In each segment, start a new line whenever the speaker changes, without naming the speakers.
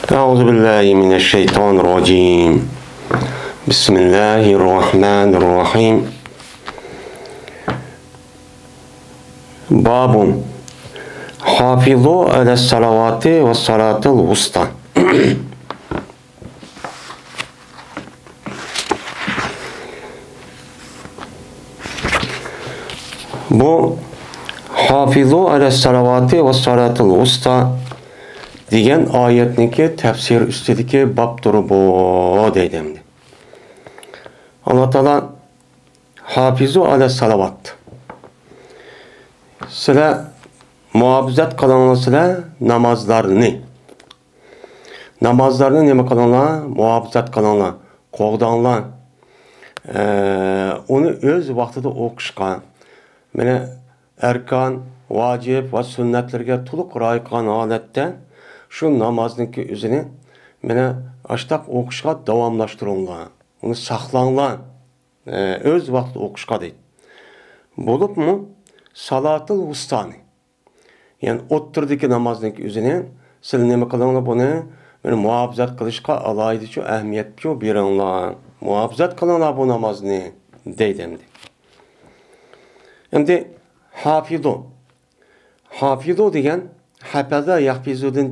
أعوذ بالله من الشيطان الرجيم بسم الله الرحمن الرحيم باب حافظوا على الصلوات والصلاة الوسطى Bu hafizu ala salavati ve salatul usta degan oyatniki tafsir ustidagi bobdir bu deydimdi. Alloh taolo hafizu ala salavat. Sizlar muhofazat qilinglar namozlarni. Namozlarni nima qilinglar? Muhofazat qilinglar, qo'g'dinglar. Uni o'z vaqtida o'qishga, mana erkan, vacib va sunnatlarga to'liq rioya qilgan holatda shu namozniki o'zini mana ashtaq o'qishga davomlashtiringlar. Uni saqlanglar. O'z vaqtida o'qishga deydi. Bo'libmi salatul vustani. Ya'ni o'ttirdagi namozniki o'zini siz nima qilinglar buni? Mana muhofazat qilishga alohida ahamiyat beringlar. Muhofazat qilinglar bu namozni deydi. Endi hafizu degan hafaza yahfizudan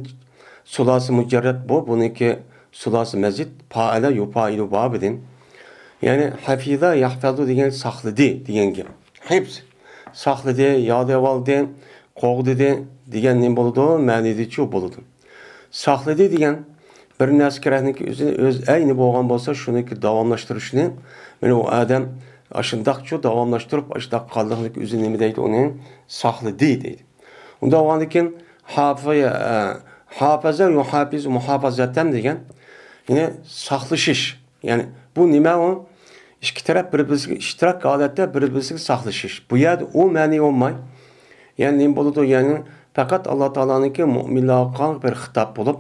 sulasi mujarrad bu. Buniki sulasi mazid faala yufailu babidin. Yani hafiza yahfazu degan saqladi degan gap. Hepsi saqladi, yod oldi, qo'g'didi degan nima bo'ladi? Ma'nida bo'ladi. Saqladi degan bir narsa kerakniki o'z ayni bo'lgan bo'lsa, shuniki davomlashtirishni mana u odam ashundaqcha davomlashtirib, ashundaq qoldiqlik o'zi nima deydi? Uni saqladi deydi. Unda o'g'andan keyin hafaza yuhafizu muhafazatan degan yine saqlashish. Yani bu nima o? İki taraf bir-biriga ishtirok holatda bir-biriga saqlashish. Bu yerda o ma'ni olmay. Yani nima bo'ladi? Yani faqat Alloh taoloning mu'minlarga bir xitob bo'lib,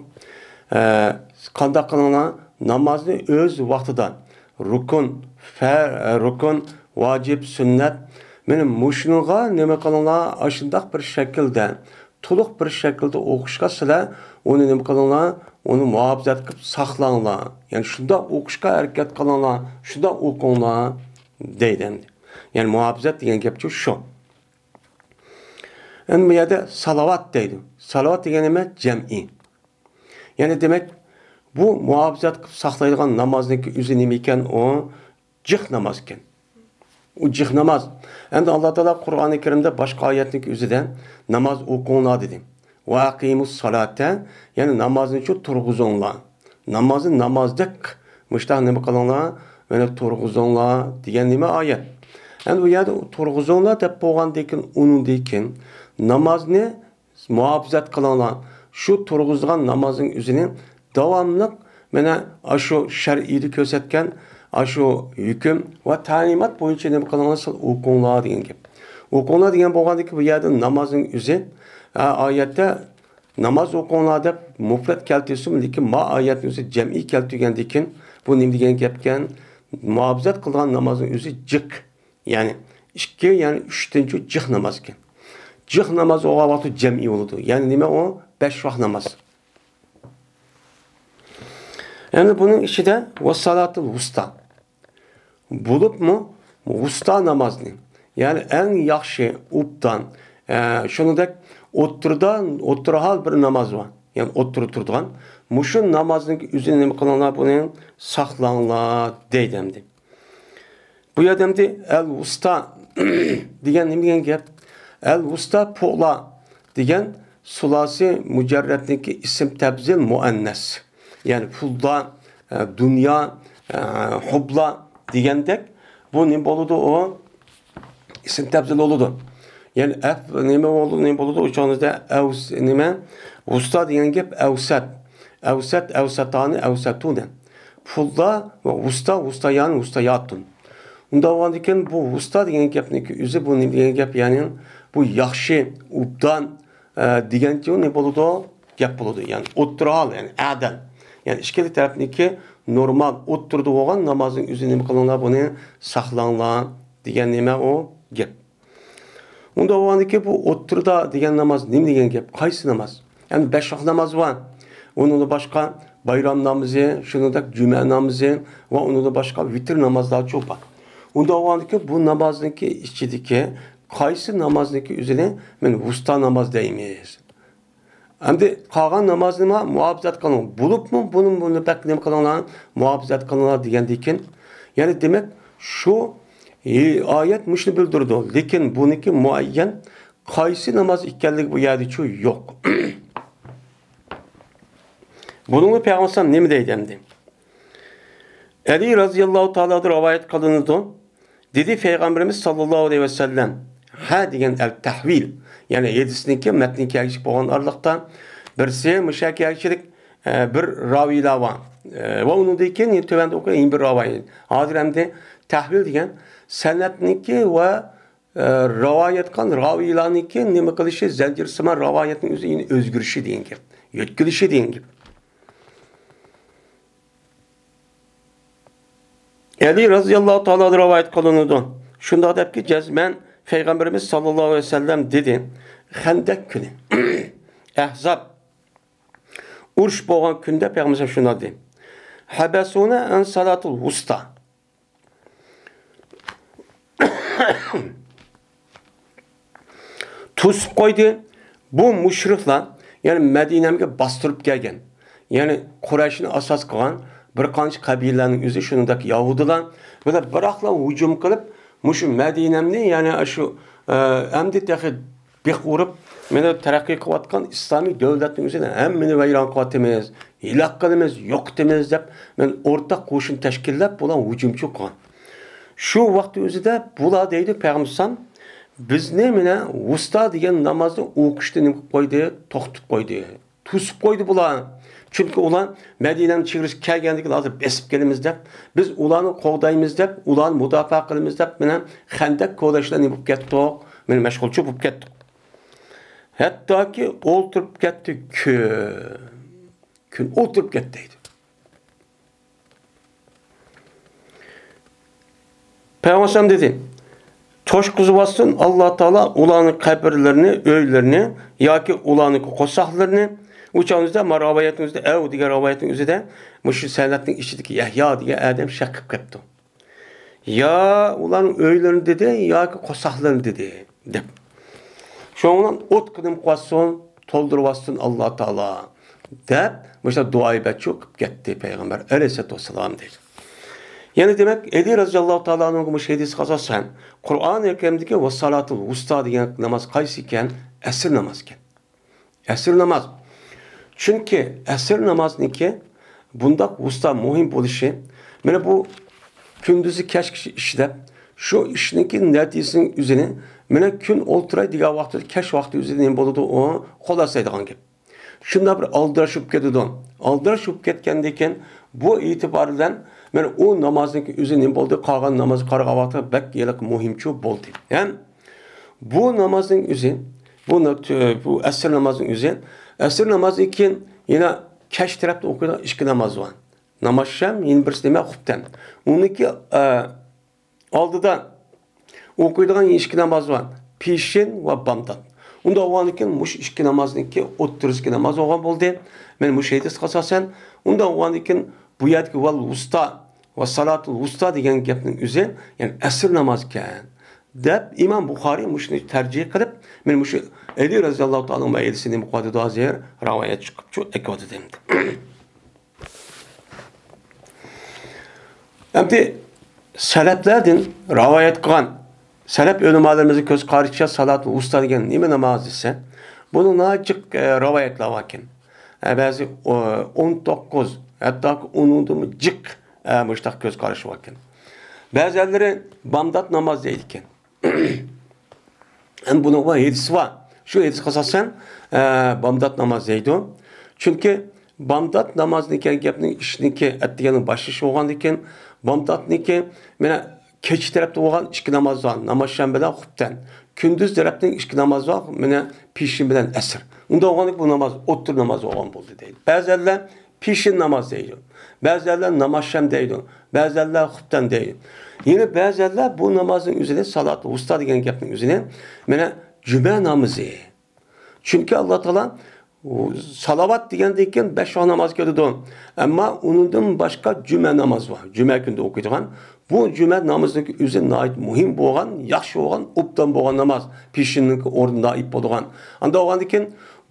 qanday qilinglar? Namozni o'z vaqtida rukun, rukun, vacib, sünnet mana mushunga nima qilinglar? Ashundaq bir shaklda, to'liq bir shaklda o'qishga sizlar uni nima qilinglar? Uni muhofazat qilib saqlanglar. Yani shunda o'qishga harakat qilinglar, shunda o'qinglar deydi. Yani muhofazat degan gap shu. Endi bu yerda salavat deydi. Salavat degan nima? Jam'i. Yani demak bu muhofazat qilib saqlaydigan namozniki o'zi nima ekan? O jih namoz ekan. U jih namoz. Endi Alloh taolo Qur'oni Karimda boshqa oyatning o'zida namoz o'qinglar dedi. Va aqimus salata, yani namozni turg'izinglar. Namozni namozdek mushtaq nima qilinglar? Mana turg'izinglar degan nima oyat. Endi bu yerda turg'izinglar deb bo'lgandan keyin undan keyin namozni muhofazat qilinglar. Shu turg'izgan namozning o'zini davomli mana shu shar'iyda ko'rsatgan shu hukm va ta'limot bo'yicha nima qilinglar? O'qinglar degan gap. O'qinglar degan bo'lgandan keyin bu yerda namozning o'zi oyatda namoz o'qinglar deb mufrat keltirsin, lekin ma oyatning o'zi jam'i keltirgandan keyin bu nima degan gapkan? Muhofazat qilgan namozning o'zi jiq. Yani 2 yani 3-chi jiq namoz ekan. Jiq namoz o vaqtda jam'i bo'ladi. Yani nima o? 5 vaqt namoz. Yani bunun içinde ve salatul usta. Bulupmu? Usta namazını. Yani en yaxşı uptan. Şunudek oturhal bir namaz var. Yani oturturduğun. Muşun namazının üzerine mi kılanlar bunu saklanlar deydemdi. Bu yademdi el usta diyen ne diyen gap? El usta pola diyen sulasi mücerretindeki isim tebzil muannes. Yani pulda, dünya, hubla diyendek bu ne boludu o? İsim tebzil oludu. Yani nime boludu uçağınızda evs nime? Usta diyen gep evsat. Evsat, evsatani, evsatune. Pulda ve usta yani ustayatun. Unda olandiken bu usta diyen gep ne ki? Üzü bu ne diyen gep yani bu yaxşı, ubdan diyen ki ne boludu? Gep boludu. Yani otural yani adel. Yani işkili tarafındaki normal oturdu olan namazın üzerine mi kılınlar bunu saqlanlar diyen nime o gap. Onda o andaki bu oturda diyen namaz nime diyen gap? Qaysı namaz? Yani 5 vaqt namaz var. onun başka bayram namazı, şunundak cüme namazı ve onun başka vitir namazlar çok var. Onda o andaki bu namazdaki içindeki kaysı namazdaki üzerine men vusta namaz deymiz. Endi qolgan namozni muhofazat qiling. Bo'libmi buni pek nima qilinglar, muhofazat qilinglar degandan ya'ni demak shu oyat mushni bildirdi. Lekin buniki muayyan qaysi namoz ekanligi bu yerda chu yo'q. Bunun Peygamber nima deydi endi? Ali radhiyallohu ta'ala rivoyat qilindi. Dedi Peygamberimiz sallallohu alayhi ve sellem ha degan al-tahvil yani yedisindeki metni kelişik boğan arlıkta birisi müşakiyatçilik bir raviyla var. Ve onun deyken tövende okuyayım bir raviyin. Hazır hem de tahvil diyen senetniki ve ravayet kan ravilaniki nime kılışı zencir sıman ravayetin üzerine özgürüşü deyin gibi. Yetkilişi deyin gibi. Ali radıyallahu ta'ala rivayet kılındı. Şunda da ki cezmen Peygamberimiz sallallahu aleyhi ve sellem dedi. Hendek günü. Ehzab. Urş boğan günde Peygamberimiz şuna dedi. Habesune en salatul usta. Tuz koydu. Bu müşrikler yani Medine'ye bastırıp gelgen. Yani Kureyş'in asas kılan bir qancha qabilalarning o'zi shuningdek Yahudilar bular biroqla hujum qilib mushu Medine'ni yani shu endi taxi bek urib meni taraqqiy qilayotgan islomiy davlatning o'zini hammani vayron qilyapmiz, hilaq qilamiz, yo'qitamiz deb men o'rtaq qo'shin tashkillab bular hujumchi qilgan. Shu vaqt o'zida bular deydi Payg'ambar bizni mana usta degan namozni o'qishni nima qilib qo'ydi, to'xtatib qo'ydi, to'sib qo'ydi bular. Çünkü ulan Medine'nin çığırış kelgendik lazım besip gelimiz dep biz ulanı kovdayımız dep ulan müdafaa kılımız dep menen hendek kovdaşlarını yapıp gettik meni meşgulçu yapıp gettik hatta ki olturup gettik gün olturup gettiydi Peygamber dedi toş kuzu bassın Allah Teala ulanın kabirlerini öylerini ya ki ulanın kosaklarını uçağınızda maraviyetinizde ev diye ravayetinizde müşri senettin içindeki Yahya diye Adem şakıp kaptı. Ya ulan öylerini dedi ya ki kosaklarını dedi. Şu an ot kıdım koysun toldurvasın Allah Teala. Dep müşri duayı çok gitti Peygamber Aleyhisselatü Vesselam dedi. Yani demek Ali radıyallahu ta'ala'nın bu hadis kazasan Kur'an-ı Kerim'deki ve salatul usta diye namaz kaysı iken esir namaz iken. Esir namaz. Çünkü esir namazınki bunda usta muhim buluşu. Yani bu gündüzü keş işlep şu işinki neticesinin üzerine yani gün olturay diye vakti keş vakti üzerine buludu o kolasaydı gibi. Şunda bir aldıraşıp gidiyordu. Aldıraşıp gitkendeyken bu itibarından yani o namazınki üzerine buldu kalan namazı kargavatı bek yelek muhimçu buldu. Yani bu namazın üzerine bu esir namazın üzerine esir namazı iken yine keş tarafta okuyan iki namaz var. Namaz şem yine birisi demek hupten. Onunki aldıdan okuyduğun iki namaz var. Pişin ve bamdan. Onda olan iken muş iki namazınki oturuz iki namaz olan oldu. Ben muş edis kasasen. Onda olan iken bu yerdeki val usta ve salatul usta diyen gapning üzerine yani esir namaz iken. Dep İmam Bukhari muşni tercih kılıp men muşu Ali radıyallahu ta'ala ve elisini muqaddada azir rivayet çıkıp şu ekvadı demdi. Hem seleflerden rivayet kılan selef ulemalarımızı göz karışça salat ve usta degan nime namaz ise bunun acık rivayetler varken bazı 19 hatta 10'unda cık müştak göz karışı varken bazıları bamdat namaz deydiken hem bunun var hadisi var. Şu hadis kasasen bamdat namaz deydi. Çünkü bamdat namazınki gapning işniki etdiganing başı olgan ekan bamdatniki mana kech tarafda olgan ikki namoz var. Namoz sham bilan xubdan. Kunduz tarafning ikki namoz var. Mana pishin bilan asr. Unda olgan bu namoz o'ttir namoz olgan bo'ldi deydi. Ba'zilar pishin namoz deydi. Ba'zilar namoz sham deydi. Ba'zilar xubdan deydi. Yine ba'zilar bu namazın üzerine salat usta degan gapning üzerine mana cuma namazı. Çünkü Allah Teala salavat degandek keyin 5 vaqt namoz keladi. Ammo undan boshqa juma namoz bor. Juma kunida o'qiydigan. Bu juma namozining o'zi nihoyat muhim bo'lgan, yaxshi bo'lgan, obdan bo'lgan namoz. Peshinning o'rnida ib bo'lgan. Anda o'gandan keyin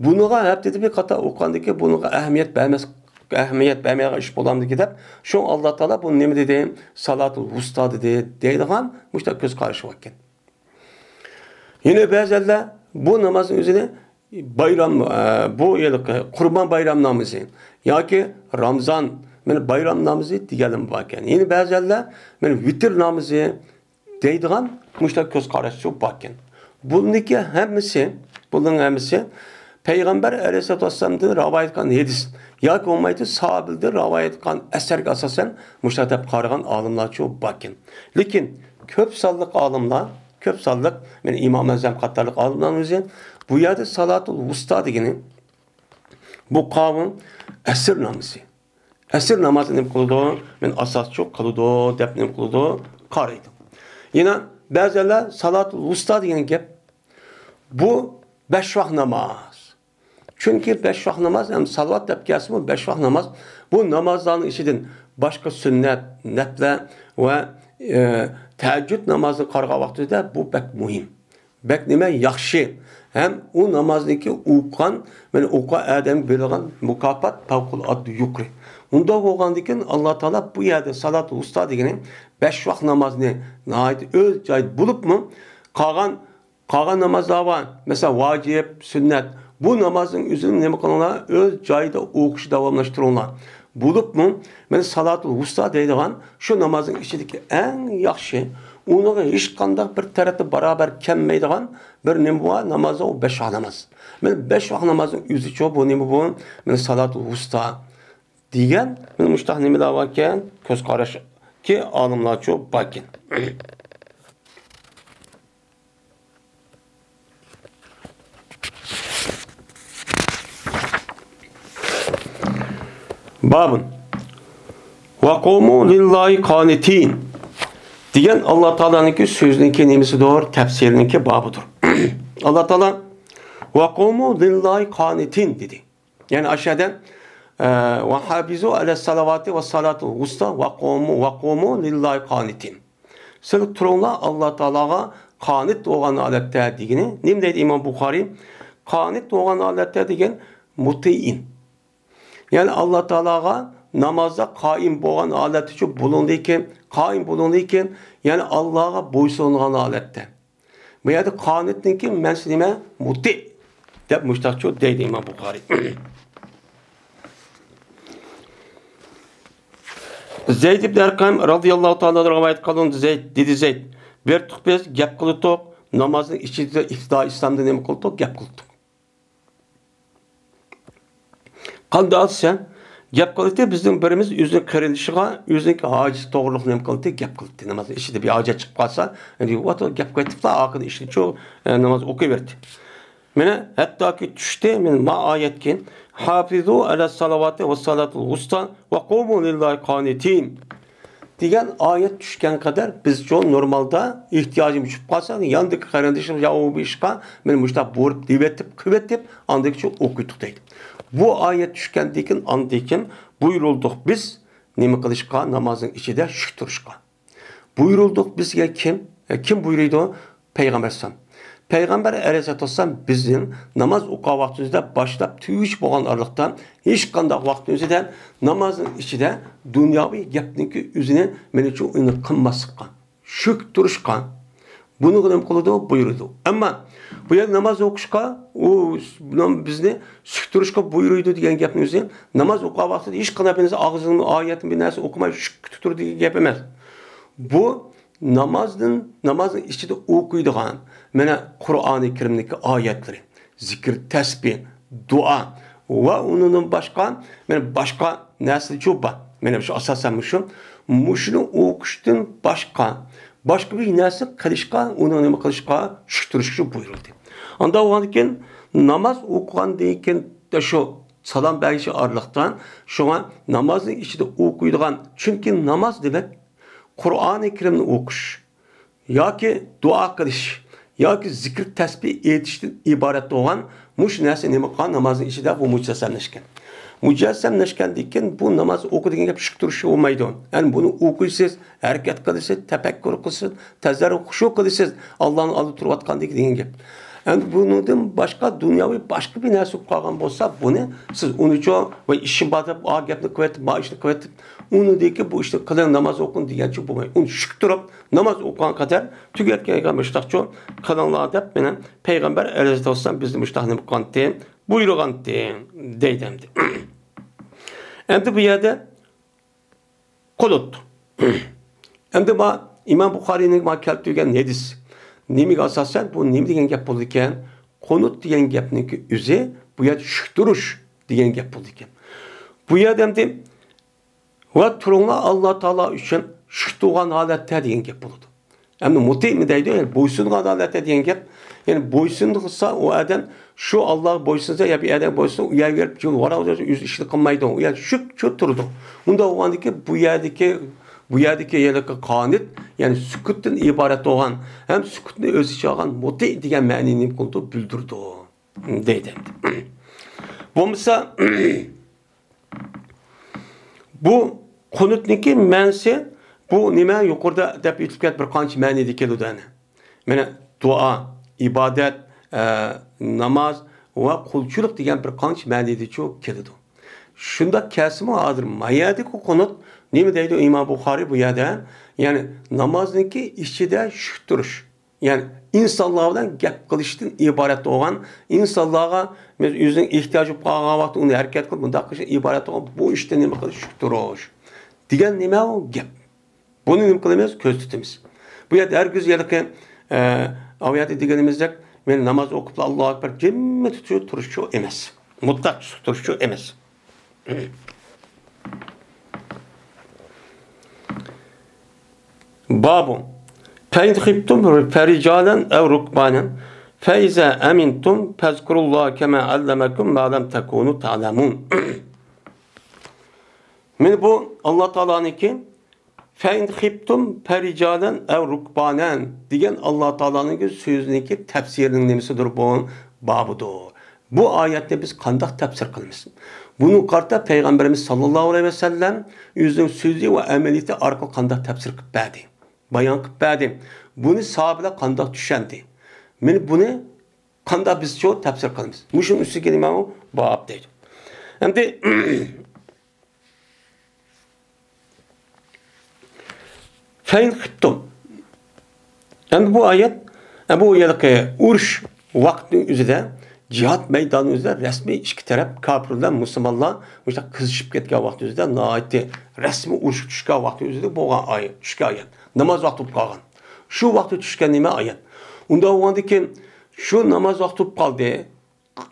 buniga haftada bir qator o'qigandan keyin buniga ahamiyat bermaydigan ish bo'lamdi deb, shu Alloh taolo bu nima dedi? Salatul wusta dedi, deydigan mushta ko'z qarashi bor ekan. Yine ba'zilar bu namozning o'zini bayram, bu yilki Qurban bayram namozi yoki Ramazon mana bayram namozi deganim bor ekan. Yine ba'zilar mana vitr namozi deydigan mushta ko'z qarashi bor ekan. Buniki hammasi Peygamber Aleyhisselatü Vesselam'dan rivayet qilgan hadis yoki bo'lmaydi sahobalardan rivayet qilgan asarga asosan mushtatib qaragan olimlar çok bakın. Lekin ko'p sonliq men İmam Azam qatorliq olimlarning o'zi bu yerda salatul wusta degani bu qavm asr namozi. Asr namozini qildi, men asos çok qildi deb nim qildi, qaraydi. Yine ba'zilar salatul wusta degan gap bu 5 vaqt namoz. Çünkü 5 vaqt namoz hem salavat deb kelsa 5 vaqt namoz bu namozlarning ichidan boshqa sunnat, nafla va tahajjud namozini qilgan vaqtida bu bek muhim. Bek nima yaxshi. Hem o namozniki o'qigan, mana o'qa adam berilgan mukofot favqulodda yuqori. Unda bo'lgandan keyin Alloh taolo bu yerda salatul wusta degani 5 vaqt namozni nihoyat o'z joyida bo'libmi, qolgan namozlar var. Mesela vacib, sünnet. Bu namazın üzerine nima qilinglar? O'z joyida o'qishni davomlashtiringlar. Bo'libmi? Mana salatul wusta deydigan shu namozning ichidagi eng yaxshi, uniga hech qanday bir tarafi barobar kelmaydigan bir nima bor, namoz o 5 vaqt namoz. Mana 5 vaqt namozning o'zi cho bu nima bu? Mana salatul wusta degan mana mushtaq nimalar bor ekan, ko'z qarash ki olimlar cho bakin. Babın ve kumu lillahi qanitin diyen Allah Teala'nınki sözününki nemisi doğru, tefsirininki babıdır. Allah Teala ve kumu lillahi qanitin dedi. Yani aşağıdan ve hafizu ala salavati ve salatul wusta ve kumu lillahi qanitin. Siz turunla Allah Teala'ga qanit olan aletler degeni. Nim deydi İmam Bukhari? Qanit olan aletler degen muti'in. Yani Allah Teala'ga namazda kaim bo'lgan alet için bulunduğu yani Allah'a boysungan alette. Bu yerde qanitninki mensi nima? Muti deb mushtaqcho deydi İmam Bukhari. Zeyd ibn Erkam radıyallahu ta'ala rivayet qilindi. Zeyd bir tuqbez gap qildik, namazning ichida iftida İslamda nima qildik? Gap qildik. Qanday olsa gap qildi, bizning birimiz o'zining qirilishiga, o'zining hojiz to'g'riliqni nima qildi? Gap qildi. Namoz ichida bir hojat chiqib qolsa, endi o'to gap qaytibdi, oxirida ishni shu namoz o'qiyverdi. Mana hattoki tushdi, men ma oyatkin hafizu ala salavati va salatul wusta va qumu lillahi qanitin degan oyat tushgan qadar biz cho normalda ehtiyojimiz tushib qolsa, yandagi qarindishim javob ishqa men mushtaq borib devetib, qivetib, andiki o'qiydik deydi. Bu ayet düşkendikin andikin buyurulduk biz nima qilishqa namozning ichida shuk turishqa. Buyurulduk bizga kim? Kim buyuruydu? Peygamber sallam. Peygamber Aleyhisselatü Vesselam bizning namoz o'qigan vaqtimizda boshlab tuyish bo'lgan araliqdan hech qanday vaqtimizda namozning ichida dunyoviy gapniki o'zini men uchun uni qilmaslikqa, shuk turishqa bunu nima qiladi? Buyurdi. Ammo bu yer namoz o'qishga, u bizni sukturishga buyuruydi degan gapning o'zi namoz o'qigan vaqtida hech qanday og'zingni oyatni bir narsa o'qimay suktur degan gap emas. Bu namozning ichida o'qiydigan mana Qur'oni Karimdagi oyatlari, zikr, tasbih, duo va undan boshqa narsa bor. Mana shu asosan shuni o'qishdan boshqa bir narsa qilishga, uni nima qilishga, shukurishga buyurildi. Anda o'g'andan namoz o'qigandan keyin shu salom berish oraliqdan shunga namozning ichida o'qiydigan, chunki namoz demak Qur'oni Karimni o'qish yoki duo qilish yoki zikr tasbih etishdan iborat bo'lgan Muş narsa nima qilgan namozning ichida bu mujassamlashgan. Mujassamlashgandan bu namoz o'qidigan gap shuk turishi bo'lmaydi. Ya'ni buni o'qiysiz, harakat qilasiz, tafakkur qilasiz, tazarru xushu qilasiz, Allohning oldida turayotgandek degan gap. Endi bundan boshqa dunyoviy boshqa bir narsa qolgan bo'lsa, buni siz unicho va ishi batib, gapni qilyapti, ishni qilyapti, unidagi bu ishni qiling, namoz o'qing degancha bo'lmaydi. Uni shuk turib, namoz o'qigan qadar tugatgan mushtaqcho qilinglar deb meni payg'ambar alayhisolatu vasallam bizni mushtaqni qildi, buyurgandi deydi. Endi bu yerda qo'lut. Endi bu İmam Buxoriyning keltirgan hadis. Nimiga asosan bu nima degan gap bo'ldi ekan? Qunut degan gapniki o'zi bu yer shukturish degan gap bo'ldi ekan. Bu yerda endi va turinglar Alloh taolo uchun shukturgan holatda degan gap bo'ldi. Endi mutimi deydi, yani bo'ysungan holatda degan gap. Yani bo'ysunsa o adam shu Alloh bo'ysunsa ya bir adam bo'ysunsa u yerga berib vara o'z ishni qilmaydi. U yer shu turdi. Unda o'g'andiki bu yerdagi yerlik qonit, yani sukutdan iborat bo'lgan, ham sukutni o'z ichiga olgan muti degan ma'noni qildi, bildirdi deydi. Bo'lmasa bu qunutniki ma'nosi bu nima yuqorida deb aytib bir qancha ma'noda keladi. Mana duo, ibodat, namoz va qulchilik degan bir qancha ma'noda keladi. Shunda kasmi hozir mayadiki qunut nima deydi İmam Buxoriy bu yerda? Yani namozniki ichida shukturish. Yani insonlar bilan gap qilishdan iborat bo'lgan, insonlarga o'zining ehtiyoji bo'lgan vaqtda uni harakat qilib bunday qilishdan iborat bo'lgan bu ishda nima qilish shukturish. Degan nima u gap? Buni nima qilamiz? Ko'z tutamiz. Bu yerda hargiz yerga oyat deganimizdek men namoz o'qib Allohu akbar jimma turish emas. Mutlaq turish emas. Babu فَاِنْ خِبْتُمْ فَرِجَالًا اَوْ رُكْبَانًا فَاِذَا اَمِنْتُمْ فَاذْكُرُوا اللّٰهَ كَمَا عَلَّمَكُمْ مَا لَمْ تَكُونُوا تَعْلَمُونَ. Bu Allah Teala'nınki فَاِنْ خِبْتُمْ فَرِجَالًا اَوْ رُكْبَانًا diyen Allah Teala'nınki sözündeki tefsirinin nemisidir bu babudur. Bu ayette biz kandak tefsir kılmışız. Bunu karta Peygamberimiz sallallahu aleyhi ve sellem yüzün sözü ve ameliyeti arka kandak tefsir kıp verdi. Bayan kıp verdi. Bunu sahabeler kandak düşendi. Bunu kandak biz çok tefsir kılmışız. Muşun üstü kelimem o bab değil. Hem de feyn hıptum. Hem bu ayet bu yerdeki urş vaktin üzerinde cihat meydanı üzerinde resmi iki taraf kafirler, Müslümanlar kızışıp ketken vakti üzerinde naiti resmi uruş düşken vakti üzerinde boğan ayet, düşken ayet. Namaz vakti kalgan. Şu vakti düşken nime ayet. Onda o andaki şu namaz vakti kaldı.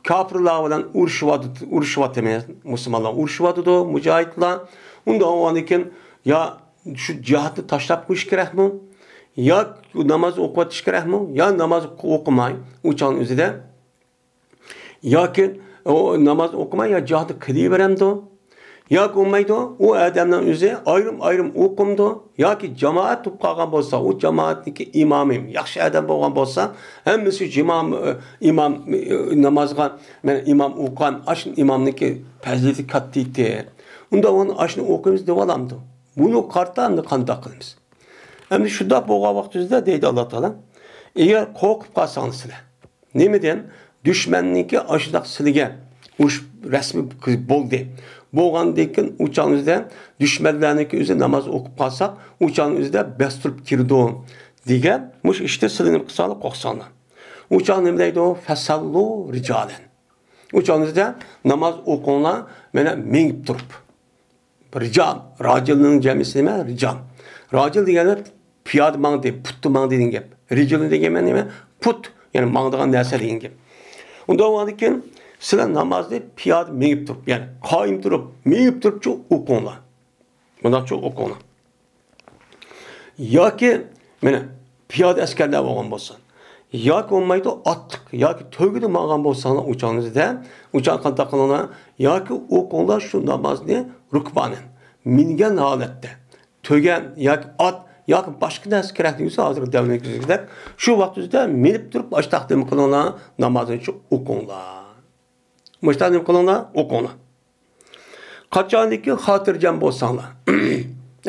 Kafirler olan uruş vakti Müslümanlar uruş vakti da mücahitler. Onda o andaki ya şu cihatı taşlap kuş gerek mi? Ya namaz okumak gerek mi? Ya namaz okumayın. Uçağın üzerinde. Ya ki o namaz okumay ya cihadı kılıveremdi. Ya ki olmaydı o adamdan üzeri ayrım okumdu. Ya ki cemaat topkagan bolsa o cemaatniki imamım yaxşı adam bolgan bolsa hemmisi imam namazga imam okugan aşın imamniki fazileti kattıydı. Unda onun aşını okuyumuz devalamdı. Bunu kartanda kanda kılımız. Hem şunda boğa vaktizde deydi Allah Teala. Eğer korkup kalsanız sizler. Ne mi diyen? Düşmenniki aşıdaq silige uş resmi boldu. Boğandayken uçağınızda düşmenlerniki üzerine namaz okup kalsak uçağın üzerinde bestirip kirdi o. Diye muş işte silinip kısalı koksanlar. Uçağın nemdeydi o? Fesallu ricalen. Uçağınızda namaz okunlar bana mengip durup. Rical. Racilinin cemisi ne? Rical. Racil diyenler piyad mağdı, puttu mağdı dediğin gibi. Ricalin dediğin gibi put yani mağdığın nerse dediğin gibi. Onda o andıkken sizler namazda piyade meyip durup yani kaim durup meyip durup çok okunlar. Bunlar çok okunlar. Ya ki piyade askerler olgan bolsan, ya ki olmaydı attık, ya ki tövgüde mağan bolsan uçağınızda, uçağın kantaklarına, ya ki okunlar şu namazını rukbanen, mingen halette, tögen, ya ki at, ya ki başka ders gerektiğinse hazır devlet gider. Şu vaktimizde minip durup baş takdimi kılınlar namazını çok okunlar. Muşta nima qilinglar? O'qinglar. Qachoniki xotirjam bo'lsanglar.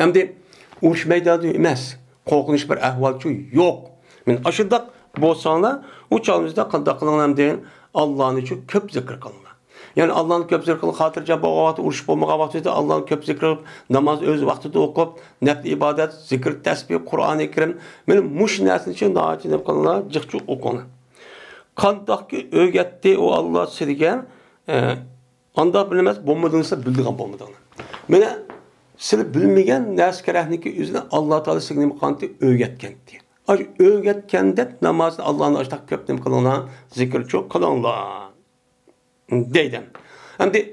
Hamda urush maydonida emas, qo'rqinish bir ahvolchi yo'q. Men ashundaq bo'lsanglar, u chog'ingizda qanday qilinglar degan Allohni uchun ko'p zikr qilinglar. Yani Allah'ın köp zikri hatırca bu vakti uruş bulmağa vaktida Allah'ın köp zikri namaz öz vaktida okup nefli ibadet, zikir, tesbih, Kur'an-ı Kerim benim muş nersin için daha için kılınlar, cıkçı okunu. Kandaki öğretti o Allah silgen anda bilemez bulmadığınızda bildiğin bulmadığını. Bana silip bilmeyen ners kerehniki yüzüne Allah Teala silgini kanti öğretken diye. Öğretken de namazda Allah'ın açtık köptem kılınlar, zikir çok kılınlar. Deydim. Hem de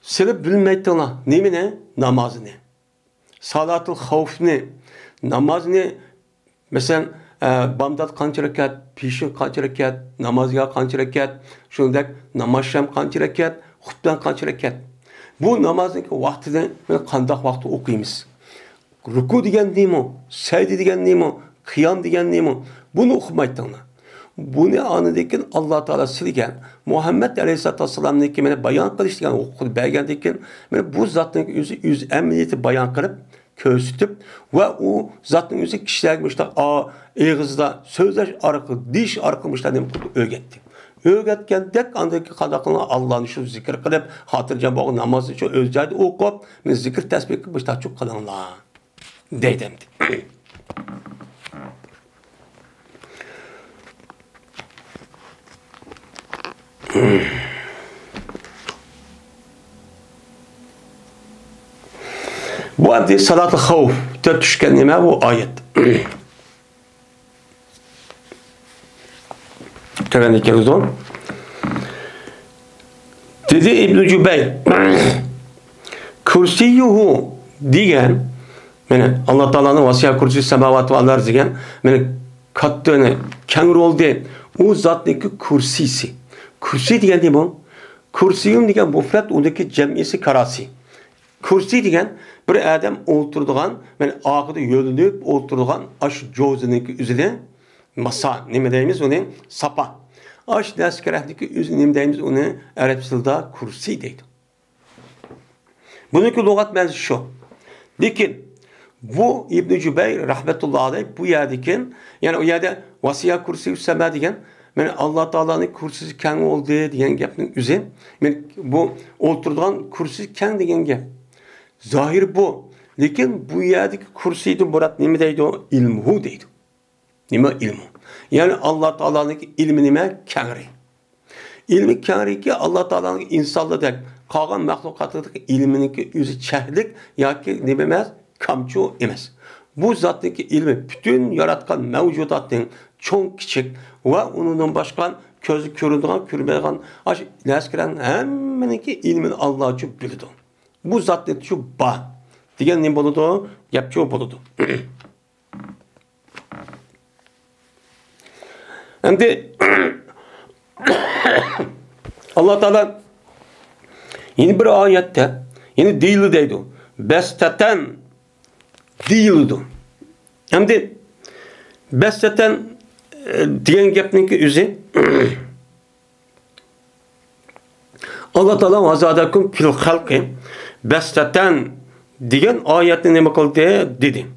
silip bilmeydiler. Ne? Namazını. Salatul havfni. Namazını mesela bamdat kanç rekat, pişin kanç rekat, namazga kanç rekat, şundak namazşam kanç rekat, hutban kanç rekat. Bu namazın vaktinde kandak vakti okuyumuz. Ruku degen neymi? Secde degen neymi? Kıyam degen neymi? Bunu okumaydiler. Bunu anıdaki Allah Teala silgen Muhammed Aleyhisselatü Vesselam'ın kimine bayan kılış diyen okul belgendeki bu zatın yüz emniyeti bayan kılıp köstüp ve o zatın yüzü kişilermişler ağızda sözler arka diş arkamışlar demek öğretti. Öğretken tek andaki kadakına Allah'ın şu zikir kılıp hatırca bu namazı şu özcaydı okup zikir tesbih kılmışlar çok kadınlar deydim. Bu adli salat-ı havf düşken nime bu ayet. Tevendeki uzun. Dedi İbn-i Cübeyr kürsiyuhu diyen Allah Teala'nın vasiyah kürsü semavatı Allah diyen kattığını kengir oldu o zatdaki kürsisi. Kürsi diyen ne bu? Kürsiyum diyen mufrat ondaki cemisi karasi. Kürsi diyen bir adam oturduğun, ağıda yölünüp oturduğun aş cozunun üzerine masa, ne deyimiz onu? Sapa. Aş neskerehdeki üzerine ne deyimiz onu? Arapçada kürsi deydi. Bununki lügat mevzu şu. Lakin bu İbn-i Cübeyr rahmetullahi aleyh bu yerdeki yani o yerde vasiyah kürsi sema diyen Allah Teala'nın kürsüsü keng oldu diyen gapning üzü. Bu oturduğun kürsüsü keng diyen gap. Zahir bu. Lakin bu yerdeki kürsüydü Murat nime deydi o? İlmuhu deydi. Nime ilmu? Yani Allah Teala'nın ilmi nime? Kengri. İlmi kengri ki Allah Teala'nın insanla dek kalan mahlukatındaki ilminin yüzü çehlik ya ki nime emez? Kamçı emez. Bu zattaki ilmi bütün yaratkan mevcudatın çok küçük ve onun başkan közü köründüğün, körülmediğin neskiren hemeninki ilmin Allah'a çok bildi. Bu zattaki şu bağ. Diyen ne buludu? Yapçı buludu. Hem de Allah Teala yeni bir ayette yeni değildi deydi. Besteten değildi. Hem de besteten diyen gapninki üzü Allah Teala vazadakum fil halqi besteten diyen ayetini nima qildi dedi.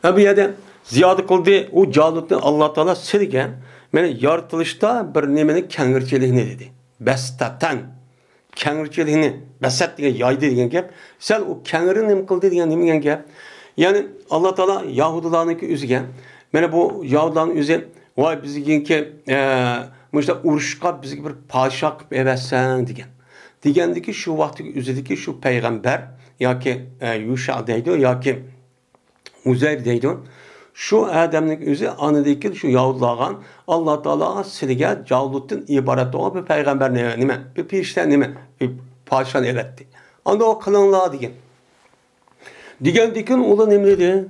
Bu yerda ziyoda qildi u Calutni Allah Teala silgan mana yaratılışda bir nimani kengirchiligini dedi. Besteten kengirchiligini basat degan yaydi degan gap. Sen o kengiri nima qildi degan nima degan gap. Yani Allah Teala Yahudilarniki o'ziga mana bu Yahudilarning o'zi voy bizginki muşta urushqa bizga bir podshoh qilib evasan degan. Degandiki shu vaqtdagi o'zidagi shu payg'ambar yoki Yusha deydi yoki Uzayr deydi. Şu adamning o'zi anadagi shu Yahudilarga Allah Teala sizga Calutdan iborat olan bir payg'ambar nima? Bir perishta nima? Bir podshoh evatdi. Anda o qilinglar degan. Degandiki ular nima dedi?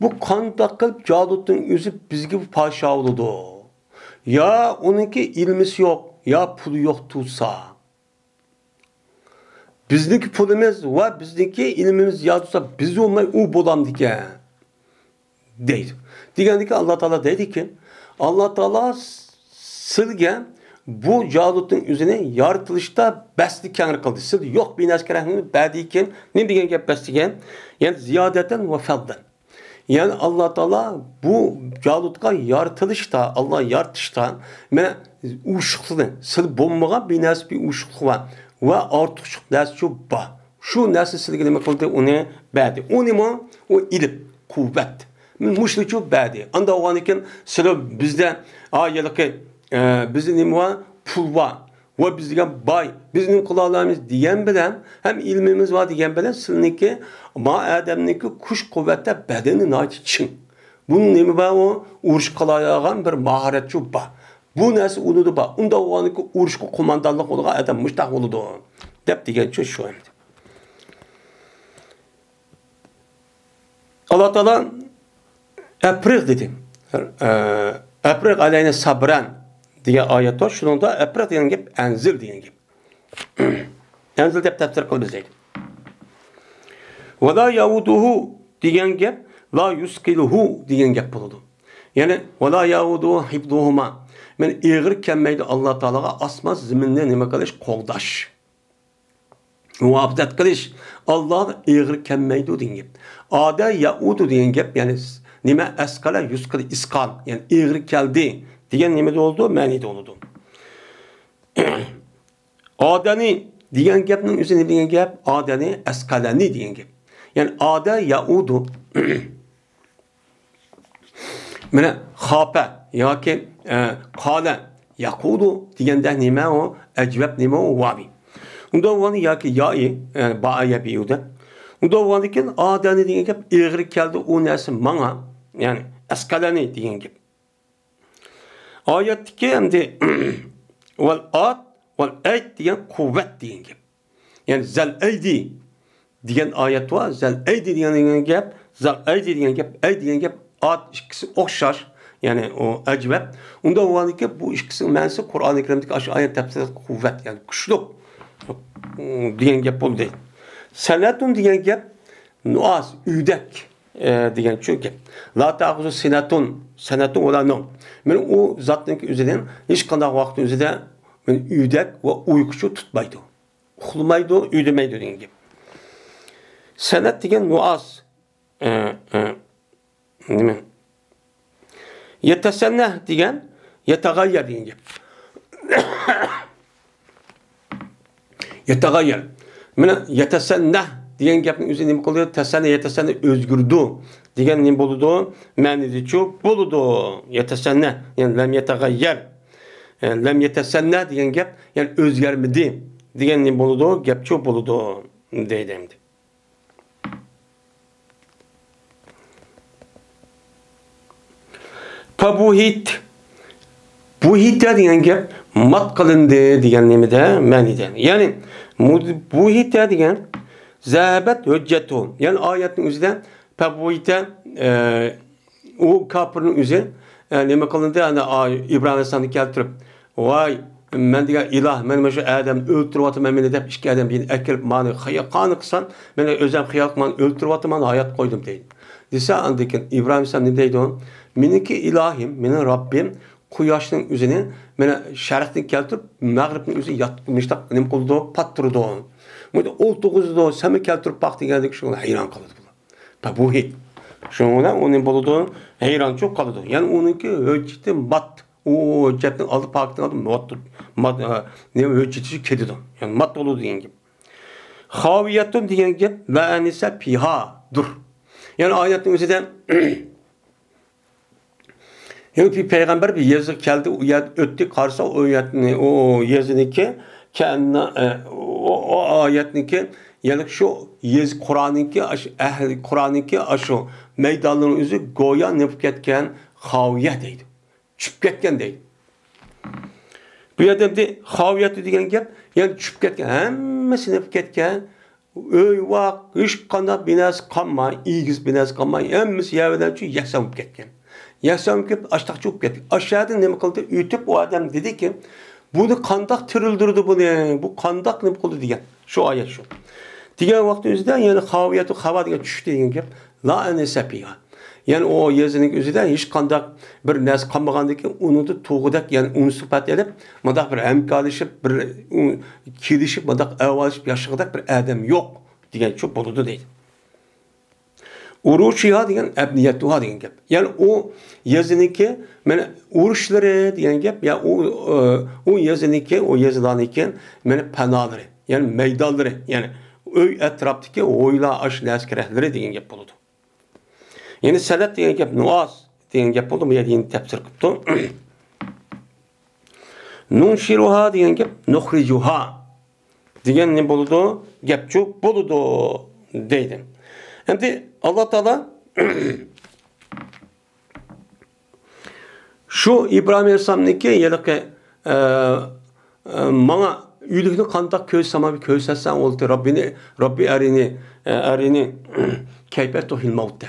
Bu qanday qilib Calutning o'zi bizga bu podshoh bo'ldi? Ya onunki ilmisi yok, ya pulu yok tutsa. Bizdeki pulumuz ve bizdeki ilmimiz ya tutsa biz olmay u bolamdik ya. Deydi. Degandiki Allah Teala dedi ki Allah Teala sizga bu Calut'un üzerine yaratılışta bəsli kənir qıldı. Siz yok bir nəskərəhini bədiyken ne degen gep bəsligen? Yani ziyadeten ve felden. Yani Allah Teala bu Calut'a yaratılışta, Allah yaratışta mene uşuqlıdır. Siz bombağa bir nəs bir uşuqlı var. Ve artıq nəs şu ba. Şu nəs sizge demek oldu onu bədi. Onu mu? O ilim, kuvvet. Muşlu çok bədi. Anda o anken siz bizde ayılık bizim var pul var. Ve bizden bay, bizim kulağlarımız diyen bilen, hem ilmimiz var diyen bilen, sizinki, ma Adem'ninki kuş kuvvette bedeni naçı için. Bunun nemi var o, uğruş kalayan bir maharetçi var. Bu nesi uludu var. Onda o anki uğruş kumandanlık olarak Adem müştak oludu. Dep diyen şu hem. Allah Teala Eprek dedi. Eprek aleyhine sabren diye ayet var. Şunun da eprek diyen gibi enzil diyen gibi. Enzil de tefsir kıl bizdeydi. Ve la yavuduhu diyen gibi la yuskiluhu diyen gibi bulundu. Yani ve la yavuduhu hibduhuma. Men eğir kemmeydi Allah Teala'ga asmaz ziminde nime kılış koğdaş. Muhabbet kılış. Allah eğir kemmeydi diyen gibi. Ade yaudu diyen gibi yani nime eskala yuskal iskal yani eğir geldi diyen nime de oldu, mani de oldu. Adani diyen gapning üzerine diyen gap adani eskalani diyen gap. Yani ada yaudu mene khape ya ki kale yakudu diyen de nime o ecvab nime o vabi. Unda vani ya ki ya'i ba'a biyuda. Unda vani ki adani diyen gap eğir geldi o nesi mana yani eskalani diyen gap. Ayetteki hem de vel at vel eyt diyen kuvvet diyen gibi. Yani zel eydi diyen ayet var. Zel eydi diyen gibi, zel eydi diyen gibi, ey diyen gibi at ikisi okşar. Yani o ecveb. Onda o var ki bu ikisinin mənası Kur'an-ı Kerim'deki aşağı ayet tefsir kuvvet yani güçlük diyen gibi oldu değil. Senetun diyen gibi nuaz, üdek diyen çünkü. La ta'kuzu senetun ola nom. Men o zatın üzerinden hiç kadar vakti üzerinde üdek ve uykusu tutmaydı. Uxlamaydı, üdemeydi diyen gibi. Senet diyen nuaz. Değil mi? Yetesenneh diyen yetegayyer diyen gibi. Yetegayyer. Men yetesenneh diyen gapning üzerinde nima qildi? Yetesenne özgürdü degan nima bo'ldi? Ma'nisi chu bo'ldi. Yetesenne yani lam yetagayyer. Yani lam yetesenne degan gap yani o'zgarmidi degan nima bo'ldi? Gap chu bo'ldi deydi endi. Pabuhit. Buhit degan gap mat qilindi degan nimada ma'nida. Yani buhit degan Zahebet hüccetu. Yani ayetin üzerinde pebuyte o kapırın üzerinde neme kılındı yani İbrahim Aleyhisselam'ı keltirip vay men diye ilah men meşe Adem öldürüp atım men edip işki Adem bir ekilip mani hayakkanı kısan men özem hayakman öldürüp atım man hayat koydum değil. Dese andikin İbrahim Aleyhisselam ne deydi o? Meniki ilahim, menin Rabbim kuyaşın üzerine men şerhten keltirip mağribin üzerine yatmıştı. Neme kıldı pattırdı onu. O 9'da semi keltirip baktı geldik şuna hayran kaldı bular. Bu hit. Şuna onun bulduğu hayran çok kaldı. Yani onunki ölçütü mat. O ölçütün alıp baktın adı mat ne ölçütü kedidi. Yani mat dolu diyen gibi. Haviyetun diyen gibi ve enise piha dur. Yani ayetin üzerinden yani bir peygamber bir yazı geldi öttü karşı o yazınınki kendine o ayetninki yani şu yez Kur'an'ınki ehli Kur'an'ınki aşu meydanların üzü goya nefk etken haviye deydi. Çüp ketken deydi. Bu yerdemde haviyeti diyen gap yani çüp ketken hemmesi nefk etken öy vak hiç kanda binas kalma iyigiz binas kalma hemmesi yerden çünkü yaşam ketken. Yaşam kep açtak çok ketken. Aşağıda ne kıldı? Ütüp o adam dedi ki bunu kandak tırıldırdı bunu. Bu kandak ne oldu diyen. Şu ayet şu. Diğer vakti üzerinde yani haviyatı hava diye düştü diyen gibi. La ene sepiha. Yani o yazının özüde hiç kandak bir nes kalmagandaki onu da toğudak yani onu sıfat edip madak bir hemkarlaşıp bir kilişip madak evvalışıp yaşadık bir adam yok diyen çok buludu değil. Uruşiha diyen ebniyettuha diyen gap. Yani o yazınınki mene uruşları diyen gap ya o yazınınki o yazılanınki mene panaları yani meydanları yani öy etraftaki oyla aş neskerehleri diyen gap buludu. Yani salat diyen gap nuaz diyen gap oldu mu ya diyen tefsir kıptı. Nunşiruha diyen gap nuhricuha diyen ne buludu? Gap çok buludu deydim. Şimdi Allah Teala şu İbrahim Aleyhisselam'daki yılıkı bana üylükünü kandak köy sama bir köy setsen oldu. Rabbi erini keypet tohil mavutta.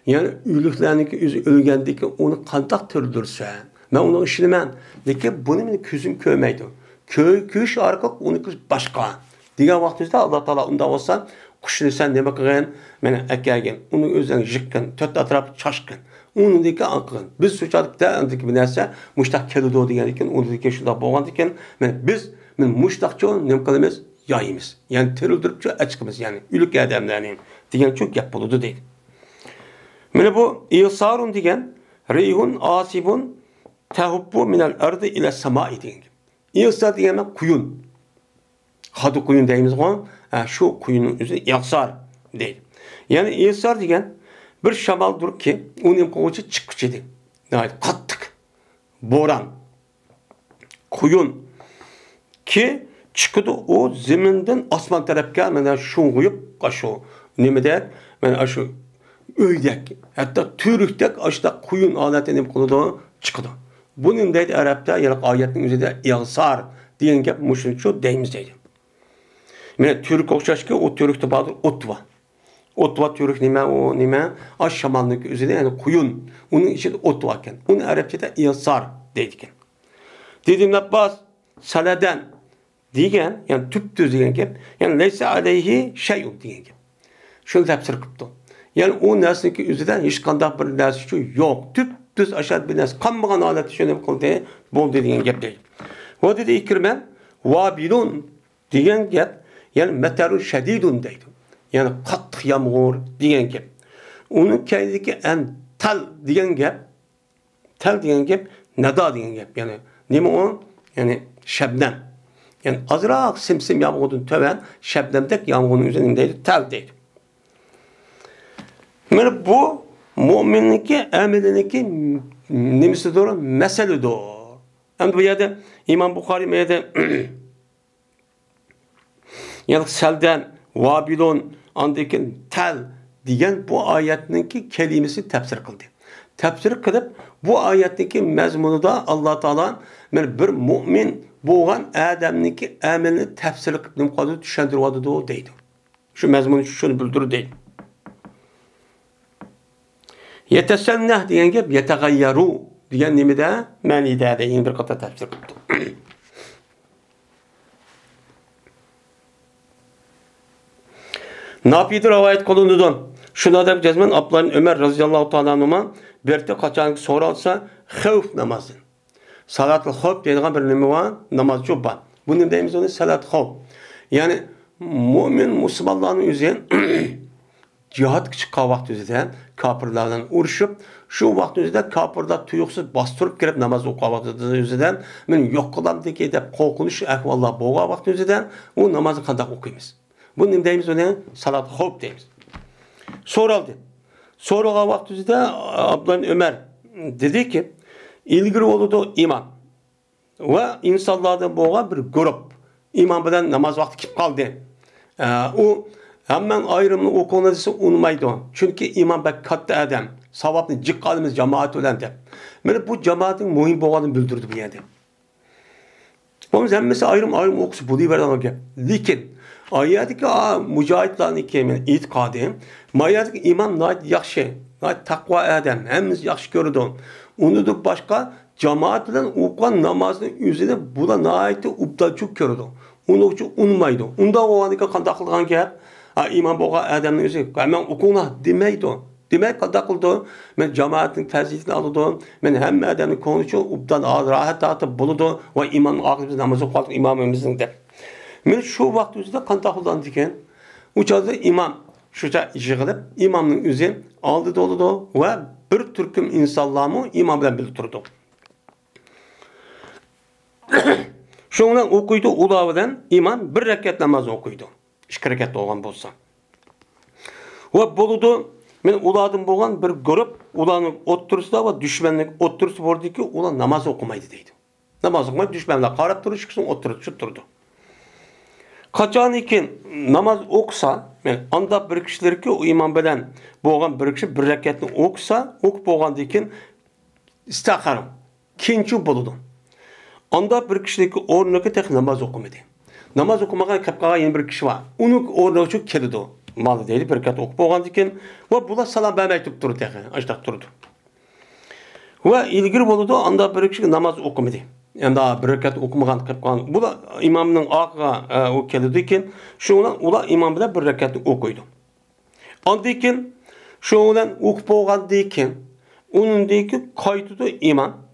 Yani üylüklerindeki ölgendeki onu kandak türdürse ben onu işlemem. Deki bunu benim küzüm köymeydi. Köy arka onu küz başka. Diğer vaxtında Allah Teala onda olsa kuşunu sen demek ki bana ekegen, onu özden jıkkın, tört atrap çaşkın, onu deki ankın. Biz suçadık da andaki bir neyse muştak keludu diyen onu deki şurada boğan diken, biz muştakçı ne kalımız yayımız. Yani teröldürüpçü açıkımız yani ülük adamlarının diyen çok yapılıdı değil. Mene bu İsarun diyen reyhun asibun tehubbu minel ardı ile semai diyen. İsar diyen kuyun. Hadı kuyun deyimiz o. Şu kuyunun üzerine yaksar değil. Yani İsar diyen bir şamal dur ki onun kovucu çıkıcıydı. Yani kattık. Boran. Kuyun. Ki çıkıdı o zeminden asman taraf gelmeden şu kuyup kaşı ne der? Ben şu öydek hatta türüktek aşta kuyun aletinin konuda çıkıdı. Bunun dedi Arap'ta yani ayetin üzerinde yaksar diyen gap muşun şu deyimizdeydi. Yani Türk okşaş ki o Türk'te bağlı otva. Otva Türk nime aşamanlık üzerinde yani kuyun. Onun içinde otvaken. Onun Arapçada yaksar deydiken. Dedim Abbas saladen diyen yani tüp düz diyen gap yani leysa aleyhi şeyun diyen gap. Şunu tefsir kıptı. Yani o nesneki üzerinden hiç kandak bir nesneki yok. Tüp düz aşağı bir nesne. Kanmagan aleti şöyle bir konuda bol dediğin gap değil. O dedi İkrimen vabilun diyen gap yani meterun şedidun deydi. Yani katı yağmur diyen gap. Onun kendisi en tel diyen gap neda diyen gap. Yani ne mi o? Yani şebnem. Yani azrak simsim yağmurun töven şebnemdek yağmurun üzerindeydi. Tel deydi. Yani bu müminlik amelindeki nimisi doğru mesele doğru. Hem bu yerde İmam Bukhari meyde yani selden vabilon andaki tel diyen bu ayetindeki kelimesi tefsir kıldı. Tefsir kılıp bu ayetteki mezmunu da Allah Teala yani bir mümin boğan adamniki amelini tefsir kılıp nimkadı düşündürüyordu da o deydi. Şu mezmunu şunu bildirir değil. Yetesenneh diyen gibi yetegayyaru diyen nimide menide deyin bir kata tefsir kıldı. Nafidir rivayet kolundan. Şuna da cezmen Abdullah Ömer radıyallahu teala anhuma birte kaçan soralsa havf namazı. Salat-ı havf dediğin bir nimi var, namaz cubba. Bu ne deyimiz onu salat havf. Yani mümin Müslümanların üzerine cihat çıkan vakti üzerinde kafirlerden uğraşıp şu vakti üzerinde kafirler tuyuksuz bastırıp girip namaz okuyan vakti üzerinde men yok kılam diye de korkunuş ehvallah boğa vakti üzerinde o namazı kandak okuyumuz. Bu ne deyimiz onu salat havf deyimiz. Soraldı. Sorulan vakti üzerinde Abdullah Ömer dedi ki ilgili oldu iman ve insanlardan boğa bir grup iman bilen namaz vakti kip kaldı. O hemen ayrımını o konuda unutmaydı. Çünkü iman bek katta adam. Savabını cıkkalımız cemaat olan de. Yani bu cemaatin muhim boğanı bildirdi bir yerde. Onun hemmesi ayrım okusu buluyor verden o gibi. Lakin ayetdeki mücahitlerin iki itikadı, ayetdeki iman nayet yakşı, nayet takva adam, hemiz yakşı gördü. Onu da başka cemaatla okuyan namazın üzerine bu da nayeti ubdalçuk gördü. Onu için unutmaydı. Onda o anki kandaklıgan ki iman boğa adamın üzerine hemen okuna demeydi. Demek qanday qildi? Men jamoatning fazilatini aldı. Men hamma odamning ko'ngli uchun ubdan rohat tatib bo'ladi va imom oqibimiz namoz o'qib imomimizning deb. Men shu vaqt o'zida qanday qildi ekan? U chog'da imom shucha yig'ilib, imomning o'zi oldida bo'ldi va bir turkum insonlarmi imom bilan birga turdi. Şundan okuydu ulavdan imam bir rekat namaz okuydu. 2 rekat olgan bolsa. Ve boludu men uladım bolgan bir grup ulanın oturusida ve düşmanlık oturusu vardı ki ulan namaz okumaydı deydi. Namaz okumaydı düşmanlar qarab turuşu için oturup turdu. Kaçan iken namaz okusa men anda bir kişiler ki o imam bilen bolgan bir kişi bir rekatni okusa okup bolgan iken istakarım. Kinçi boludu. Anda bir kişilik ornaki tek namaz okumadı. Namaz okumagan kapkaga yeni bir kişi var. Onun ornaki çok keldi o. Malı değil bir kat okup olgan iken ve bula salam vermeyip durdu tek. Açtak durdu. Ve ilgili boludu anda bir kişi namaz okumadı. Yani daha bir kat okumagan kapkaga. Bula imamının ağa o keldi iken şundan ula imam bilen bir rekat okuydu. Anda iken şundan okup olgan iken onun deki kaytıdı imam.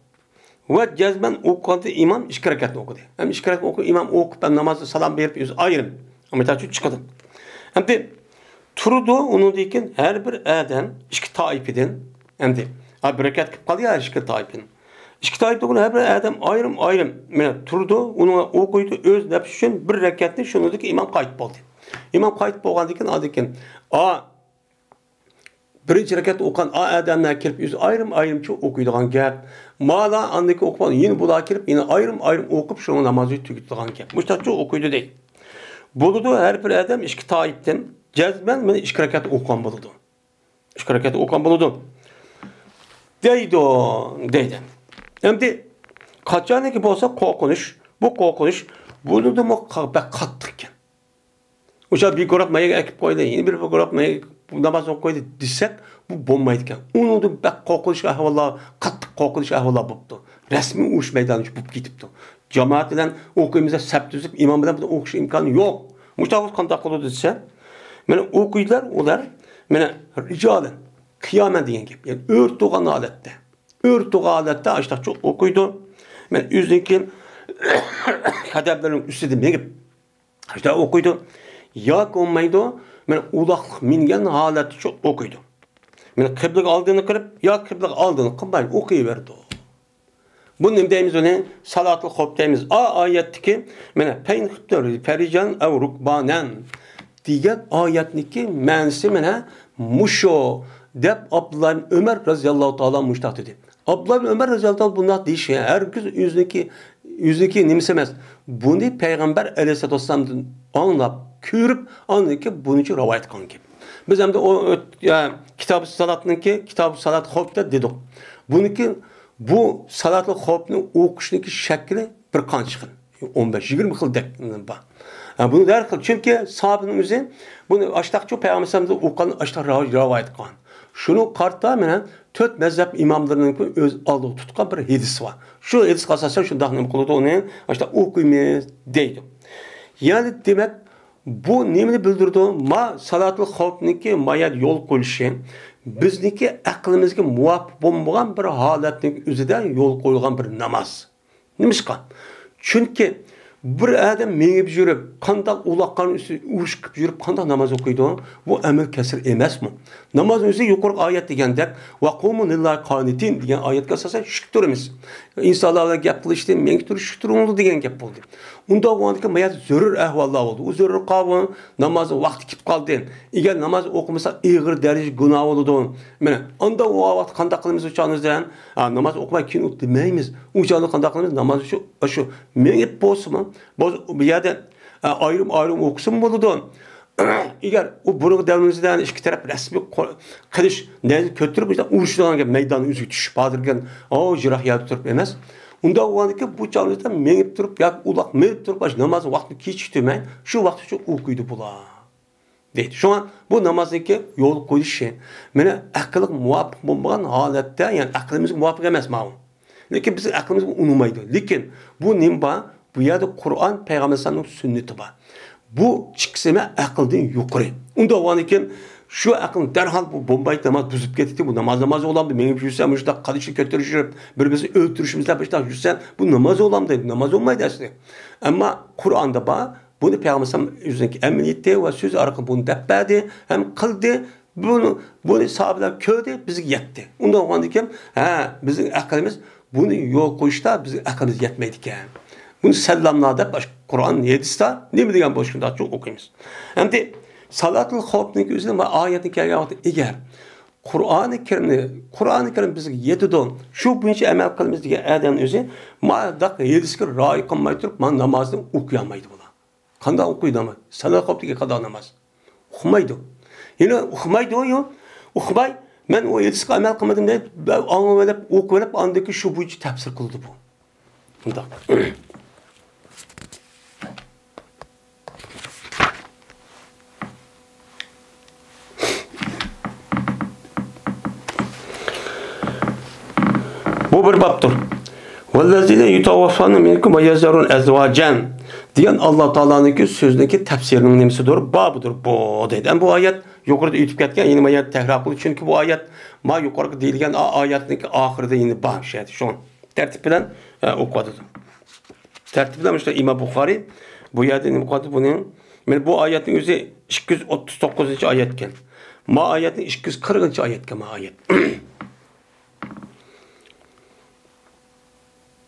Ve cezmen okudu imam 2 rekat okudu. Hem 2 rekat okudu imam okup namazı salam verip yüz ayrım. Ama taçı çıkadı. Hem de turdu onu deyken her bir adam 2 taifiden hem de bir rekat kıp kaldı ya 2 taifin. 2 taifde bunu her bir adam ayrım. Yani turdu onu okuydu öz nefsi için bir rekatni şunu ki imam kayıt oldu. İmam kayıt olgan deyken adıken birinci rekat okuyan adamlar kelip yüz ayrımçı okuyduğun gap. Mala andaki okuyan yeni bula kelip yine ayrım okup şunu namazı tüküttüğün gap. Müştatçı okuydu değil. Buludu her bir adam 2 taiften cezmen beni 2 rekat okuyan buludu. 2 rekat okuyan buludu. Deydi. Hem de kaçan ki olsa korkunuş. Bu korkunuş buludu mu kattıkken. Uşa bir grup maya ekip koydu. Yeni bir grup maya namaz koydu desek bu bombaydıken. Onu da bak korkuluş ahvallar, kattık korkuluş ahvallar buldu. Resmi uç meydanı bulup gidipti. Cemaat ile okuyumuza sept düzüp imam bilen okuş imkanı yok. Mustafa kandak oldu dese. Mene okuydular olar. Mene ricalen kıyamet diyen gibi. Yani örtüğün alette. Örtüğün alette açtık çok okuydu. Men yüzdeki kadeplerin üstüde menip işte okuydu. Yak olmaydı. Men ulak mingen haleti çok okuydu. Men kıblık aldığını kırıp ya kıblık aldığını kıbayın okuyuverdi. Bunun deyimiz öyle salatlı hop deyimiz. Ayetti ki men peyn kıptör perican ev rukbanen diyen ayetniki mensi mene muşo dep Abdullah bin Ömer radıyallahu ta'ala muştak dedi. Abdullah bin Ömer radıyallahu ta'ala bunlar değil şey. Herkes yüzdeki nimsemez. Bunu Peygamber aleyhisselatü vesselam'dan anlap, körüp anlayıp ki bunun için rivayet kan gibi. Biz hem de o kitab-ı salat'nınki kitab-ı salat hop'ta dedik. Bununki bu salatlı hop'un okuşundaki şekli bir kan çıkın. 15-20 xil dek var. Bunu derhal çünkü sahabenin özü bunu açtıkça Peygamberimiz okuyan açtık rivayet kan. Şunu kartta menen 4 mezhep imamlarının öz aldığı tutkan bir hadis var. Şu hadis kasası şu dağınım kılıdı onu açta okuymayız deydi. Yani demek bu nemini bildirdi? Ma salatlı havfniki mayat yol koyuşu bizniki aklımızga muvaffiq bo'lmagan bir holatning o'zidan yol koyulgan bir namaz. Nimishqa? Chunki bir adam mengib yurib, qanday uloqqan üstü urushib yurib, qanday namoz o'qiydi? Bu amal kasr emasmi? Namoz o'zi yuqori oyat degandek va qumu lillahi qanitin degan oyatga asosan shukrimiz. İnsanlarla gap qilishdi, menga turish shukrunlu degan gap bo'ldi. Unda o'g'andiki mayat zarur ahvollar bo'ldi. U zarur qolgan namoz vaqti kelib qoldi. Agar namoz o'qimasa ig'ir darajada gunoh bo'ladi. Mana unda o vaqt qanday qilamiz o'chanizdan namoz o'qimay keyin o'tmaymiz. O'chani qanday qilamiz? Namoz shu menga bo'lsin. Bu yerda ayrım okusun bo'ladi. Agar u burun davrimizdan ikki taraf rasmiy qilish, ne ko'tirib urushdan maydonni o'ziga tushib hozirgan jiroh yab turib emas. Unda o'g'andiki bu chog'da mengib turib yoki uloq menib turib namoz vaqtini kechiktirmay, shu vaqt uchun o'qiydi bular. Deydi. Şu an bu namozdagi yo'l qo'yishi meni aqlga muvofiq bo'lmagan holatda, ya'ni aqlimizga muvofiq emas ma'lum. Lekin biz aqlimiz unutmaydi. Lekin bu nimba bu yerda Qur'on payg'ambarning sunnati bor. Bu chiqsama aqldan yuqori. Unda o'g'aniki Şu akıl derhal bu bombayı namaz bozup gitti. Bu namaz olamdı. Benim yüzsem işte kardeşlik götürüşürüp birbirimizi öldürüşümüzle başlar yüzsem bu namaz olamdı. Namaz olmaydı aslında. Ama Kur'an'da bana bunu Peygamber yüzündeki emniyette ve söz arka bunu deppedi. Hem kıldı. Bunu sahabeler köydü. Bizi yetti. Ondan o andıkken bizim aklımız bunu yol koyuşta bizim aklımız yetmeydi ki. Bunu selamlarda Kur'an 7'si ne mi diyen boşluğunda çok okuyunuz. Hem de Salatul Havf'ın üzerine ve ayetin keriyatı eğer Kur'an-ı Kerim bize yetidan şu bunca emel kılımız diye adamın özü maalesef 7'si ra'y kılmayı tutup namazını okuyamaydı buna. Kanda okuydu ama Salatul Havf'taki kadar namaz okumaydı. Yine okumaydı o yok. Okumay ben o 7'si emel kılmadım diye okuyup andaki şu bunca tefsir kıldı bu. Bunda. Bu bir babdır. وَالَّذِينَ يُتَوَفَّانَ مِنْكُمْ وَيَزَرُونَ اَزْوَاجًا diyen Allah Teala'nın sözündeki tefsirinin nemisidir. Babıdır bu deyden. Bu ayet yukarıda ütüp ketken yeni ayet tekrar kıldı. Çünkü bu ayet ma yukarıda deyilgen ayetin ahirde yeni bahşedi. Şu an tertip bilen okudu. Tertip bilen işte İmam Bukhari bu yerden okudu bunun. Bu ayetin özü 239. ayetken. Ma ayetin 240. ayetken ma ayet.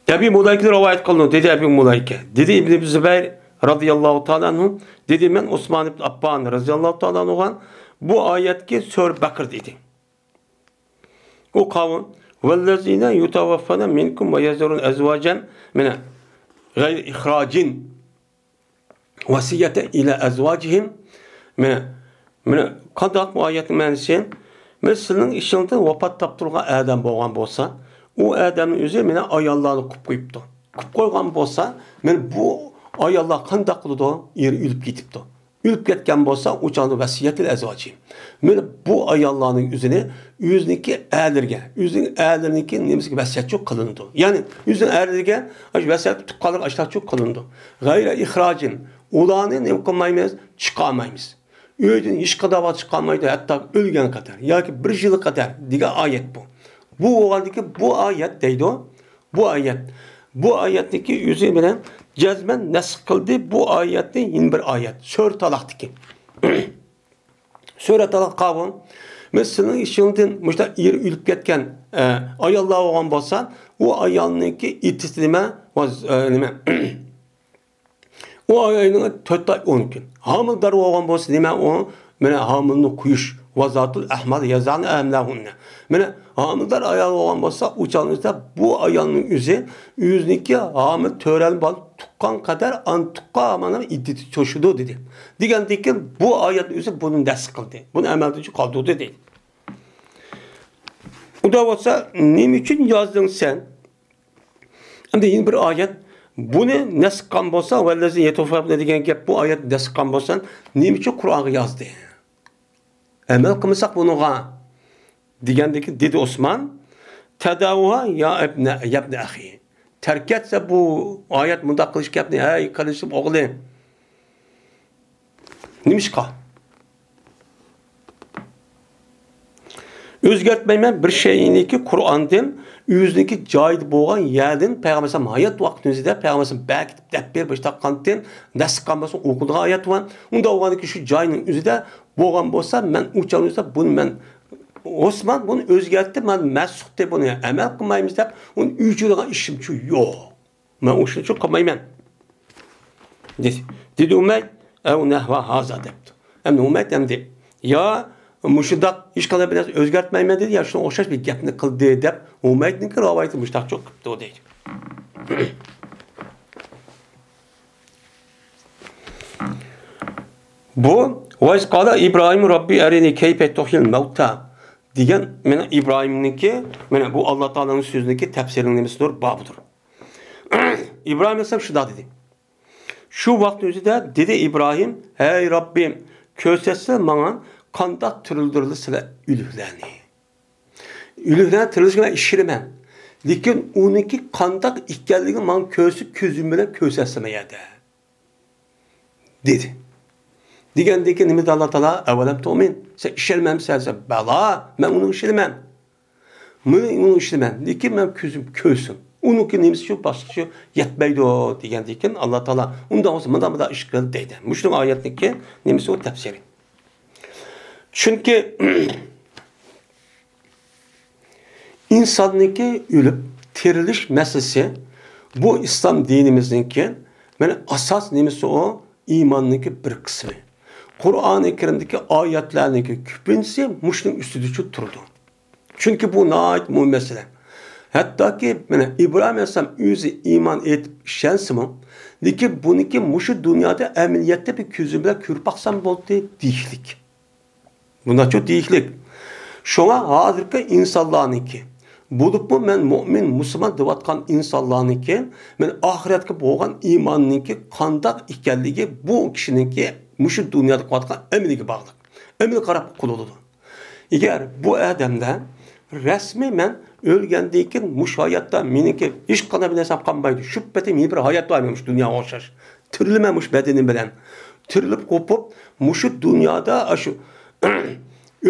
Ebu Mulayke rivayet kılınıyor. Dedi Ebu Mulayke. Dedi İbn-i Zübeyir radıyallahu ta'ala anhu. Dedi ben Osman ibn Affan radıyallahu ta'ala anhu bu ayetki Sür Bakır dedi. O kavim وَالَّذِينَ يُتَوَفَّنَ مِنْكُمْ وَيَزَرُونَ اَزْوَاجًا مِنَ غَيْرِ اِخْرَاجٍ وَسِيَّةً اِلَى اَزْوَاجِهِمْ مِنَ kadak bu ayetin mənisi mesela işinde vefat taptırılan adam boğan bolsa o adamın özü mene ayallarını kup koyuptu. Kup koygan bolsa men bu ayallar kandak kılıdı yeri ülüp gitipti. Ülüp ketken bolsa uçandı vasiyetil ezvacı. Men bu ayallarının üzerine yüzdeki erlerge, yüzün erlerinki nemizki vasiyet çok kılındı. Yani yüzün erlerge vasiyet tukalır açlar çok kılındı. Gayre ihracın ulanı ne kılmayız çıkamayız. Öydün hiç kadar çıkamaydı hatta ölgen kadar. Ya ki bir yıl kadar diye ayet bu. Bu oğaldaki bu ayet deydi o. Bu ayet. Bu ayetteki yüzü bilen cezmen nasıl kıldı bu ayette yeni bir ayet. Sure Talak'taki. Sure Talak kavun. Mesela işinden müşter iri ülüp ketken ayallah olan bolsa o ayalınki itislime o ayının 4 ay 10 gün. Hamildar olan bolsa nime o hamilini kuyuş vazatul ahmad yazan emlahunne. Hamildar ayalı olan bolsa uçanızda bu ayalının yüzündeki hamil törel bal tukkan kadar antukka amana iddeti çoşudu dedi. Digandaki bu ayet üzü bunun ders kıldı. Bunu emeldici kaldığı değil. O da olsa ne için yazdın sen? Hem de yeni bir ayet. Bunu ne sıkan bolsa vellezi yetofab dediğin gibi bu ayet ne sıkan bolsan ne için Kur'an'ı yazdı? Emel kılmasak bunu digandaki dedi Osman tedavuha ya ibne ahi. Terk etse bu ayet munda kılış yapni hey kardeşim oğlum. Neymiş ka? Özgertmeymen bir şeyiniki Kur'an'dan yüzdeki cahil boğan yerden Peygamber'in hayat vaktinizde Peygamber'in belki bir başta kantin nasıl kalmasın okuduğu ayet var. Onda oğlandaki şu cahilin yüzüde boğan bolsa ben uçanızda bunu ben Osman bunu özgertti ben mesut de bunu emel kılmayımız da onun ücretine işim şu yok. Ben o işini çok kılmayım. Dedi Umey ev nehva haza depti. Hem de Umey demdi ya müşidak iş kadar biraz özgertmeyme dedi ya şunu oşaş bir gapni kıldı dep Umey'nin ki ravayeti müşidak çok kıptı o değil. Bu وَاِذْ قَالَ İbrahim Rabbi erini keyfe tuhil mevta diyen İbrahim'ninki bu Allah Teala'nın sözündeki tefsirinin nemisidir, babıdır. İbrahim Aleyhisselam şu da dedi. Şu vakti özüde dedi İbrahim, hey Rabbim kösetse bana kandak türüldürülü sıra ülühlerini. Ülühlerini türüldürülü işirmem. Lakin onunki kandak ikkelliği bana kösü közümüne köseslemeye de. Dedi. Degandeki nima dedi Alloh taolo? Avalam tu'min. Sen ishonmamsan, bala, men uni ishonman. Men uni ishonman. Lekin men ko'zim ko'rsin. Uniki nimasi shu, boshqa shu yetmaydi degandek ekan Alloh taolo. Unda bo'lsa mana ish qil deydi. Mushun oyatniki nimasi o tafsiri. Chunki insonniki o'lib tirilish masalasi bu islom dinimizniki mana asos nimasi o iymonniki bir qismi. Qur'oni Karimdagi oyatlarniki ko'pincha mushning ustida turdi. Chunki bu nihoyat muhim masala. Hattoki mana İbrahim alayhisalom o'zi iymon etib ishansimi, lekin buniki mushu dunyoda amaliyotda bir ko'zim bilan ko'rib baqsam bo'ldi deyishlik. Bunda çok deyishlik. Şuna hozirgi insonlarniki bo'libmi men mo'min musulmon deyotgan insonlarniki men oxiratga bo'lgan iymonniki qandoq ekanligi bu kishiniki mushu dunyoda qilayotgan amaliga bog'liq. Amal qarab qiladi. Agar bu odamda rasmiy men o'lgandan keyin mush hayotda meniki hech qanday bir narsam qolmaydi. Shu paytda men bir hayot bo'lmaymish dunyoga o'xshash. Tirilmamush badanim bilan. Tirilib qo'pib mushu dunyoda shu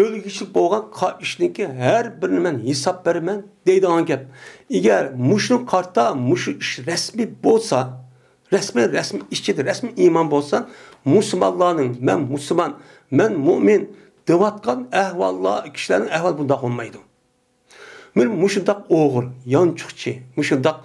o'lgishlik bo'lgan ishniki har birini men hisob beraman deydigan gap. Agar mushni qarta mushu ish rasmiy bo'lsa, rasmiy ishchida rasmiy iymon bo'lsa, musulmonlarning men musulmon, men mu'min deyotgan ahvollar kishilarning ahvol bunday bo'lmaydi. Men mushundaq o'g'ir, yonchuqchi, mushundaq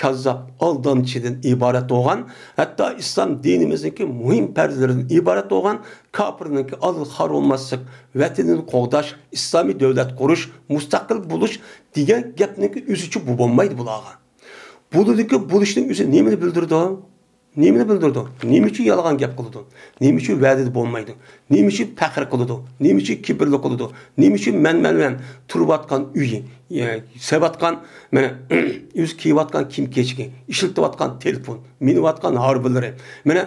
kazzab, aldanchidan iborat bo'lgan, hatto islom dinimizdagi muhim farzlaridan iborat bo'lgan kofirniki al-xor olmaslik, vatanini qo'g'dash, islomiy davlat qurish, mustaqil bo'lish degan gapniki o'zicha bu bo'lmaydi bularga. Bularniki bo'lishning o'zi nimani bildirdi? Nimani bildirdi? Nima uchun yolg'on gap qiladi? Nima uchun va'dada bo'lmaydi? Nima uchun faxr qiladi? Nima uchun kibrli qiladi? Nima uchun men turayotgan uyi, sevatgan mana o'z kiyayotgan kiyim-kechki, ishlatayotgan telefon, minayotgan harbilari, mana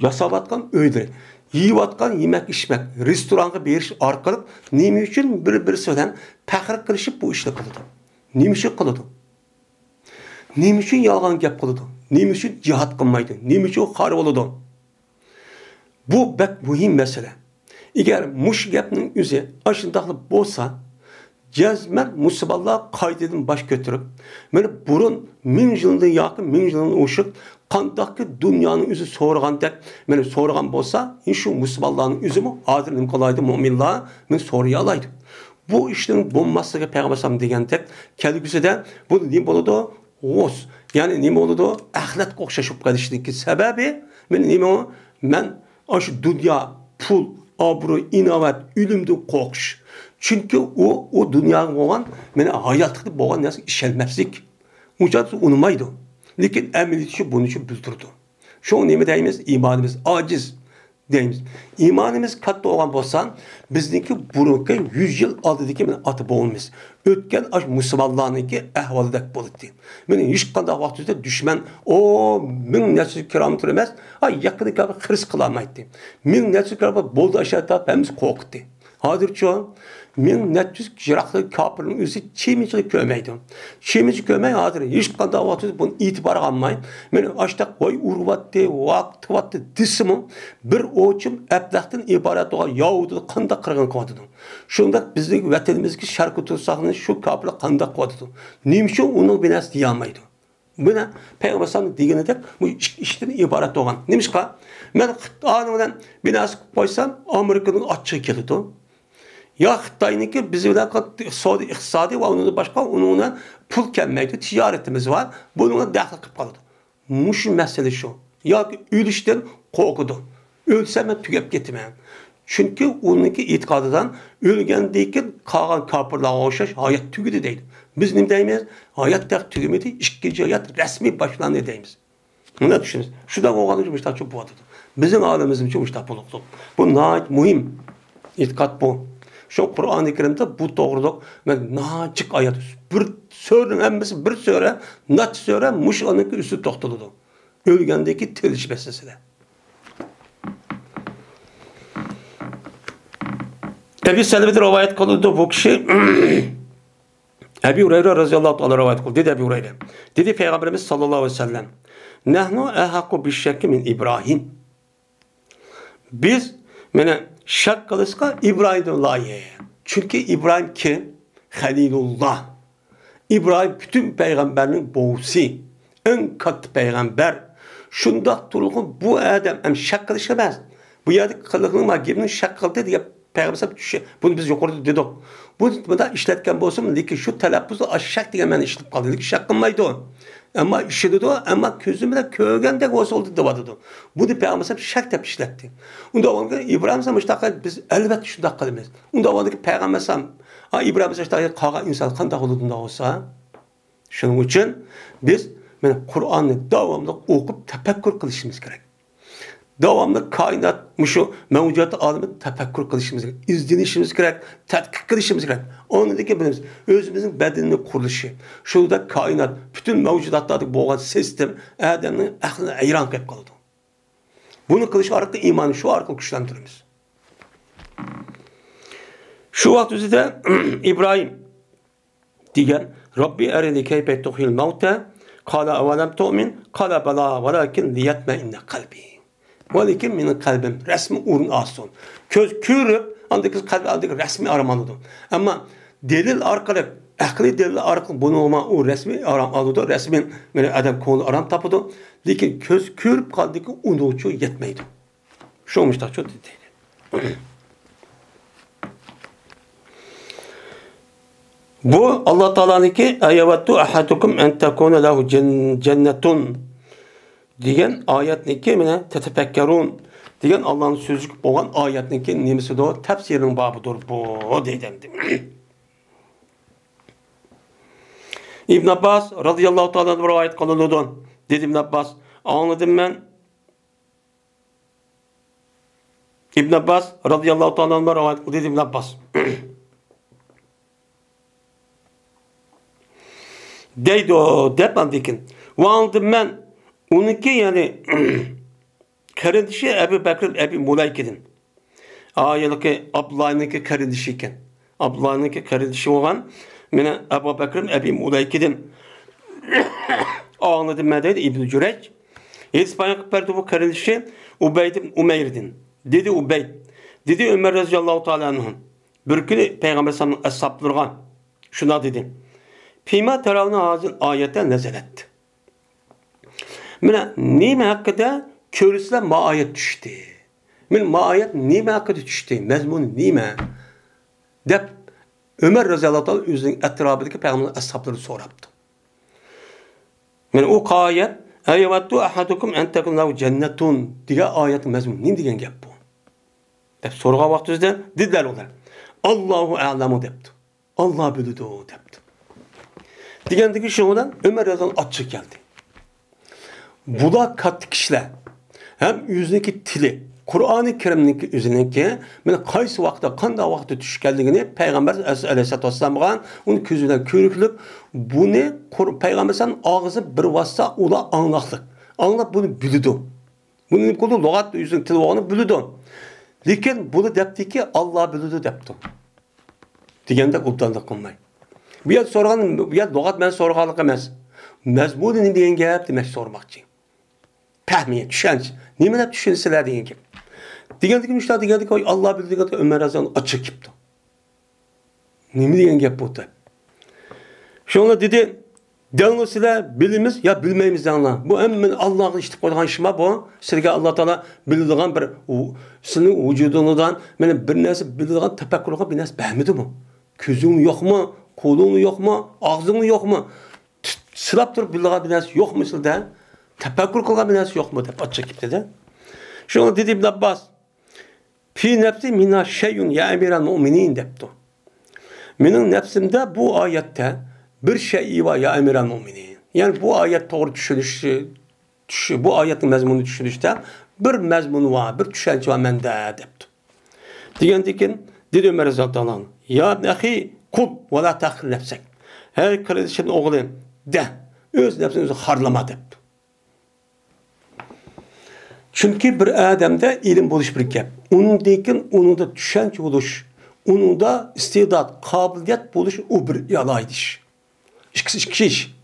yasayotgan uylari, yeyotgan yemak-ichmak, restoranga berish orqali nima uchun bir-birisi bilan faxr qilishib bu ishni qiladi? Nima uchun qiladi? Nima uchun yolg'on gap qiladi? Nima uchun jihad qilmaydi? Nima uchun xor bo'ladi? Bu bak muhim masala. Agar mush gapning o'zi ashundaqli bo'lsa, jazman musulmonlar qoidadan bosh ko'tarib, mana burun 1000 yildan yoki 1000 yildan o'shiq qandaqki dunyoning o'zi so'ragandek, mana so'ragan bo'lsa, shu musulmonlarning o'zimi hozir nima qilaydi mu'minlar, men so'ray oladi. Bu ishning bo'lmasligi payg'ambar sollallohu alayhi vasallam degandek, kelgusida bu nima bo'ladi? O'z yani nima bo'ladi? Axlatga o'xshashib qolishniki sababi men shu dunyo, pul, obro', inovat, o'limdan qo'rqish. Chunki o dunyoga bo'lgan meni hayotda bo'lgan narsa ishonmaslik. Unchalik unmaydi. Lekin amaliyotda buni uchun bildirdi. Shu nima deymiz? Iymonimiz ojiz deymiz. İmanimiz katta olan bolsan, bizdeki burunki 100 yıl aldıdaki atı boğulmiz. Ötken aş Müslümanlarınki ehvalıdak bolutti. Benim hiç kadar vaxtında düşman o min nesil kiramı türemez. Ay yakını kadar hırs kılamaydı. Min nesil kiramı boldu aşağıda hepimiz korkuttu. Hadir çoğun min nesil jiraklı kapırın özü çiğmicilik kömeydi. Çiğmicilik kömey hadir. Hiç kadar vaxtında bunun itibarı almayın. Benim aşağıda koy urvattı, vakti vattı disimi bir oçum əblaqdan ibaret olan Yahudu qanda qırğın qoydu. Şunda bizning vatanimizga sharqi tursaqni şu kaplı qanda qoydu. Nimşo onun binas diyamaydı. Buna Peygamber sallallahu deganidek bu işten ibaret olan. Nimishqa? Men Xitoydan binas qo'ysam Amerikaning açığı keldi. Ya Xitoyniki biz bilan iqtisodiy va undan boshqa uningdan pul kelmaydi, tijoratimiz var. Bununla daxl qilib qoldi. Mush masala shu. Yoki o'lishdan qo'rqidi. Ölsem ben tügep gitmem. Çünkü onunki itikadıdan ölgendeyken kalan kapırlığa oşaş hayat tügüdü değil. Biz ne deyimiz? Hayat tek tügümedi, ikinci hayat resmi başlandı deyimiz. Ne düşünüyorsunuz? Şuradan oğlanı cümüşler çok bu adıdır. Bizim alemimizin cümüşler buluktu. Bu nahit mühim itikat bu. Şu Kur'an-ı Kerim'de bu doğruluk ve nahicik ayet. Bir sören emmesi bir söre, naç söre, muş onunki üstü toxtuludu. Ölgendeki teliş meselesiyle. Ebu Selve'de rivayet kılındı bu kişi Ebu Hureyre radıyallahu anh rivayet kıldı. Dedi Ebu Hureyre. Dedi Peygamberimiz sallallahu aleyhi ve sellem. Nahnu ehakku bişşekki min İbrahim. Biz Mana shak qilishga İbrahim'den layık. Çünkü İbrahim kim? Halilullah. İbrahim bütün peygamberinin boğusu. En katı peygamber. Şundak durgun bu adam hem şak kılışamaz. Bu yerde kılığına girinin şak kıldı diye peygamber düşüyor. Bunu biz yukarıda dedik. Bu da işletken bolsun. Lekin şu telaffuzu aşak diye ben işletip kaldı. Lekin şak kılmaydı o. Ama işledi o. Ama közümde köğende olsa oldu devadı. Bu da peygamber şak tep işletti. Onda onun İbrahim Samış'ta biz elbette şundak kılmayız. Onda ondaki peygamber Sam İbrahim Samış'ta kalan insan kandak olduğunda olsa şunun için biz Kur'an'ı devamlı okup tefekkür kılışımız gerek. Devamlı kainat, şu mevcudat alemi tefekkür kılışımız gerek. İzlenişimiz gerek, tetkik kılışımız gerek. Onu da ki biliriz. Özümüzün bedeninin kuruluşu. Şurada kainat, bütün mevcudatlardaki boğaz sistem, Adem'in aklına ayran kayıp kaldı. Bunu kılışı arada imanı şu arka güçlendiririz. Şu vakit üzere İbrahim diyen Rabbi erini keyfe tuhil mevte kâle evelem tu'min kâle belâ velâkin liyetme inne kalbi. Velikin benim kalbim resmi urun asın. Köz kürüp andaki kalbi andaki resmi aramalıdır. Ama delil arkalık, akli delil arkalık bunu olma o resmi aram alıdı. Resmin böyle adam konu aram tapıdı. Lakin köz kürüp kaldı ki unucu yetmeydi. Şu olmuş da çok değil. Bu Allah Teala'nınki ayavattu ahadukum en tekune lehu cennetun diyen ayetniki mine tetefekkerun diyen Allah'ın sözcük olan ayetniki nimisi de o tefsirinin babıdır bu dedim. İbn Abbas radıyallahu ta'ala bir ayet kalılıyordu. Dedi İbn Abbas anladım ben. İbn Abbas radıyallahu ta'ala bir ayet dedi İbn Abbas. Deydi o depan dikin. Ve anladım ben onunki yani kardeşi Ebu Bekir Ebu Mulaykidin. Ayılıki Abdullah'ınki kardeşi iken. Abdullah'ınki kardeşi olan mene Ebu Bekir Ebu Mulaykidin. Anladım ben dedi İbn-i Cüreyc. İspanya'ya verdi bu kardeşi Ubeyd Umeyr'din. Dedi Ubeyd. Dedi Ömer radıyallahu teala anh'ın. Bir gün Peygamber sallallahu aleyhi ve sellem şuna dedi. Fîmâ teravne hazin ayete nezelet. Mine nime hakkında körüsle ma ayet düştü. Min ma ayet nime hakkında düştü. Mezmun nime. Dep Ömer radıyallahu anh yüzünün etrafındaki Peygamber'in ashabları soraptı. Min o ayet eyvattu ahadukum en tekun lahu cennetun diye ayetin mezmun. Ne diyen gap bu? Dep sorga vaktizde dediler onlar. Allahu a'lamu depti. Allah bildi o depti. Diyendeki şundan Ömer radıyallahu anh açık geldi. Bu da katı kişiler hem yüzündeki tili Kur'an-ı Kerim'in yüzündeki kaysı vakti, kanda vakti düşüş geldiğini Peygamber aleyhissalatü vesselam'a onun közünden körüklük bunu Peygamber'in ağzı bir vasıta ola anlaklık. Anlak bunu bildi. Bunun kolu lügat yüzünün tili olduğunu bildi. Lakin bunu depti ki Allah bildi depti. Diyende kullandık kılmayı. Bir yer sorgan, bir yer lügat ben sorgalık emez. Mezmunun diyen gap demek sormakçı. Tahmin, düşünce. Nimeler düşünseler diyen gibi. Diyen ki müştah diyen ki Allah bildiği kadar Ömer Hazretleri açık yaptı. Nime diyen gap bu da. Şuna dedi, diyen sizler bilimiz ya bilmeyimiz anla. Bu hemen Allah'ın işte koyduğun şıma bu. Sizge Allah Teala bildiğin bir senin vücudundan bir nesi bildiğin tefekkürüne bir nesi behmedi mi? Közün yok mu? Kolun yok mu? Ağzın yok mu? Sılap durup bildiğin bir nesi yok mu sizde? Tefekkür kılgan bir nesi yok mu? Açık gibi dedi. Şuna dedi İbn Abbas. Fi nefsi minna şeyun ya emiral mu'minin depti. Benim nefsimde bu ayette bir şey var ya emiral mu'minin. Yani bu ayet doğru bu ayetin mezmunu düşünüşte bir mezmunu var, bir düşünce var mende depti. Diyendikin dedi Ömer radıyallahu anh. Ya nehi kul ve la tahir nefsek. Her kardeşimin oğlu de öz nefsini harlama depti. Çünkü bir adamda ilim buluş bir gap. Onun dekin onu da düşünce buluş, onu da istidat, kabiliyet buluş o bir yalaydı iş. İki iş.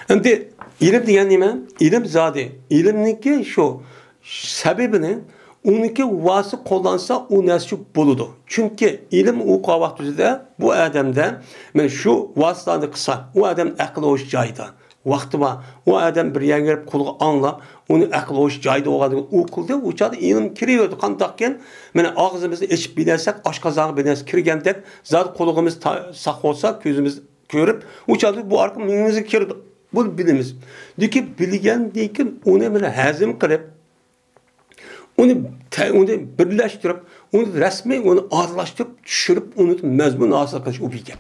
Şimdi ilim diyen nime? İlim zade. İlimdeki şu sebebini Onunki vası kullansa o nesli buludu. Çünkü ilim o kavaktüzde bu adamda men şu vasıtlarını kısa. O adam akıllı hoş cayda. Vakti var. O adam bir yer gelip kulu anla. Onu akıllı hoş cayda o kıldı. O çadı ilim kiriyordu. Kandakken men ağzımızı içip bilersek aşkazağı bileriz. Kirgendek zat kulağımız sak olsa gözümüz görüp o çadı bu arka minimizi kirdi. Bu bilimiz. Diki bilgen dikin onu men hazım kılıp onu birleştirip, onu resmi, onu ağırlaştırıp, düşürüp, onu mezmun asıl kılış o bilgi.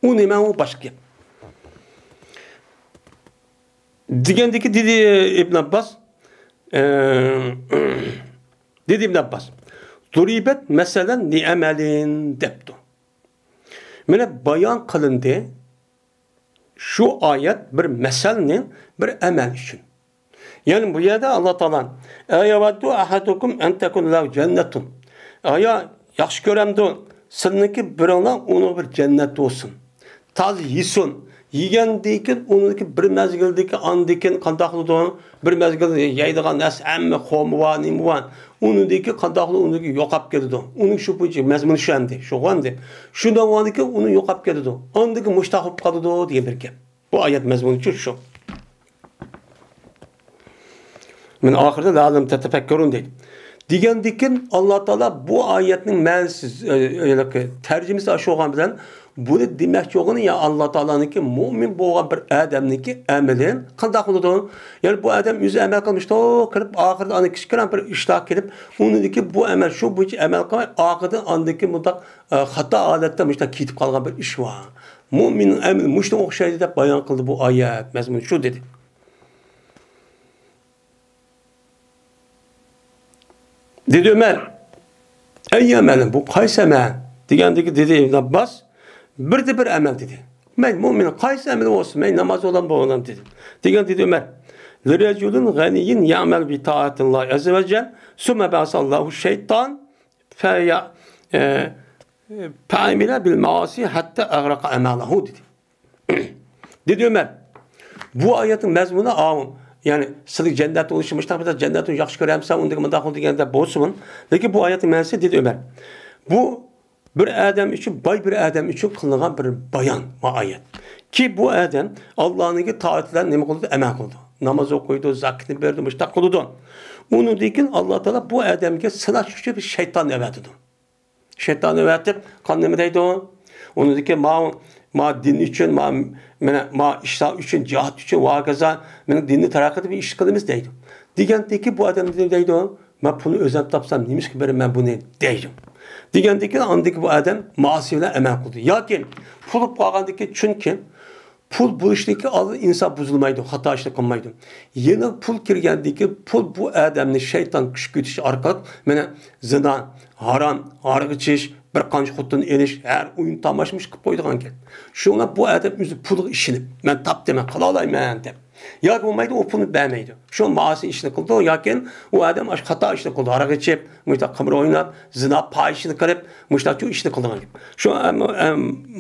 O hemen o başka. Digendeki dedi İbn Abbas, dedi İbn Abbas, duribet meselen ni emelin deptu. Mene bayan kılındı, şu ayet bir meselenin bir emel için. Yani bu yerde Allah Teala "Eyaveddu ahadukum en tekun lehu cennetun." Aya yaxşı göremdi. Sizniki birine onu bir cennet olsun. Taz yesin. Yegendeki onunki bir mezgildeki andikin kandaklı bir mezgilde yeydiğen nas amme xomva nimvan. Onundaki kandaklı onunki yokap geldi. Onun şu bucu mezmun şu endi. Şu endi. Şundan ondaki onu yokap geldi. Ondaki müştahip kaldı diye bir ki. Bu ayet mezmunu şu. Men ahirde lazım tetefekkerun değil. Digendikin Allah Teala bu ayetin mənsiz tercümesi aşı olan bilen bunu demek yoğunu ya Allah Teala'nınki mümin boğan bir adamnınki emelin kandak oldu. Yani bu adam yüzü emel kılmıştı. O kılıp ahirde anı kişkiren bir iştah gelip onundaki bu emel şu bu emel kılmak ahirde andaki mutlak hata adette müştah kitip kalgan bir iş var. Müminin emel müştah okşaydı da bayan kıldı bu ayet mezmun şu dedi. Dedi Ömer, ey emelim bu kays emel? Digendeki dedi İbn Abbas, bir de bir emel dedi. Ben müminin kays emel olsun, ben namaz olan bu olan dedi. Digen dedi Ömer, لِرَجُلٌ غَنِيٍّ يَعْمَلْ بِطَاعَةِ اللّٰهِ عَزَّ وَجَلَّ ثُمَّ بَعَثَ اللّٰهُ الشَّيْطَانَ فَعَمِلَ بِالْمَعَاصِي حَتَّى أَغْرَقَ أَمَالَهُ dedi. Dedi Ömer, bu ayetin mezmunu ağım. Yani silik cennet oluşmuşlar, bir cennetin yaxşı göremsen, ondaki mındaq oldu geldi boğulsun. Peki bu ayetin mənası dedi Ömer. Bu bir adam için, bay bir adam için kılınan bir bayan bu ayet. Ki bu adam Allah'ın taatlerine ne kıldı? Emel kıldı. Namaz okuydu, zakatını verdi, müştak kıldı. Onun dikin Allah Teala bu adamga sınav için bir şeytan evetdi. Şeytan evetip kannemedeydi o. Onun dikin ma din için, ma iştah için, cihat için, vakaza, benim dinini terakatı bir iş kılımız deydim. Digendeki bu adam deydi o, ben bunu özel tapsam, neymiş ki ben bunu deydim. Digendeki andaki bu adam masiyla emel kıldı. Yakin, pul bağandaki çünkü, pul bu işteki alı insan bozulmaydı, hata işte kılmaydı. Yeni pul kirgendeki pul bu adamın şeytan küşkütüş arkat, zina, haram, arı içiş, bir qancha xotun elish, her oyun tamaşmış qilib qo'ydigan ekan. Shunga bu adam o'zi pul ishini men topdim, qila olmayman deb. Yoki bo'lmaydi, u pulni bermaydi. Shu ma'asi ishni qildi, yoki u adam xato ishni qildi, aroq ichib, mushta qimir o'ynab, zina payishini qilib, mushta shu ishni qilgan. Shu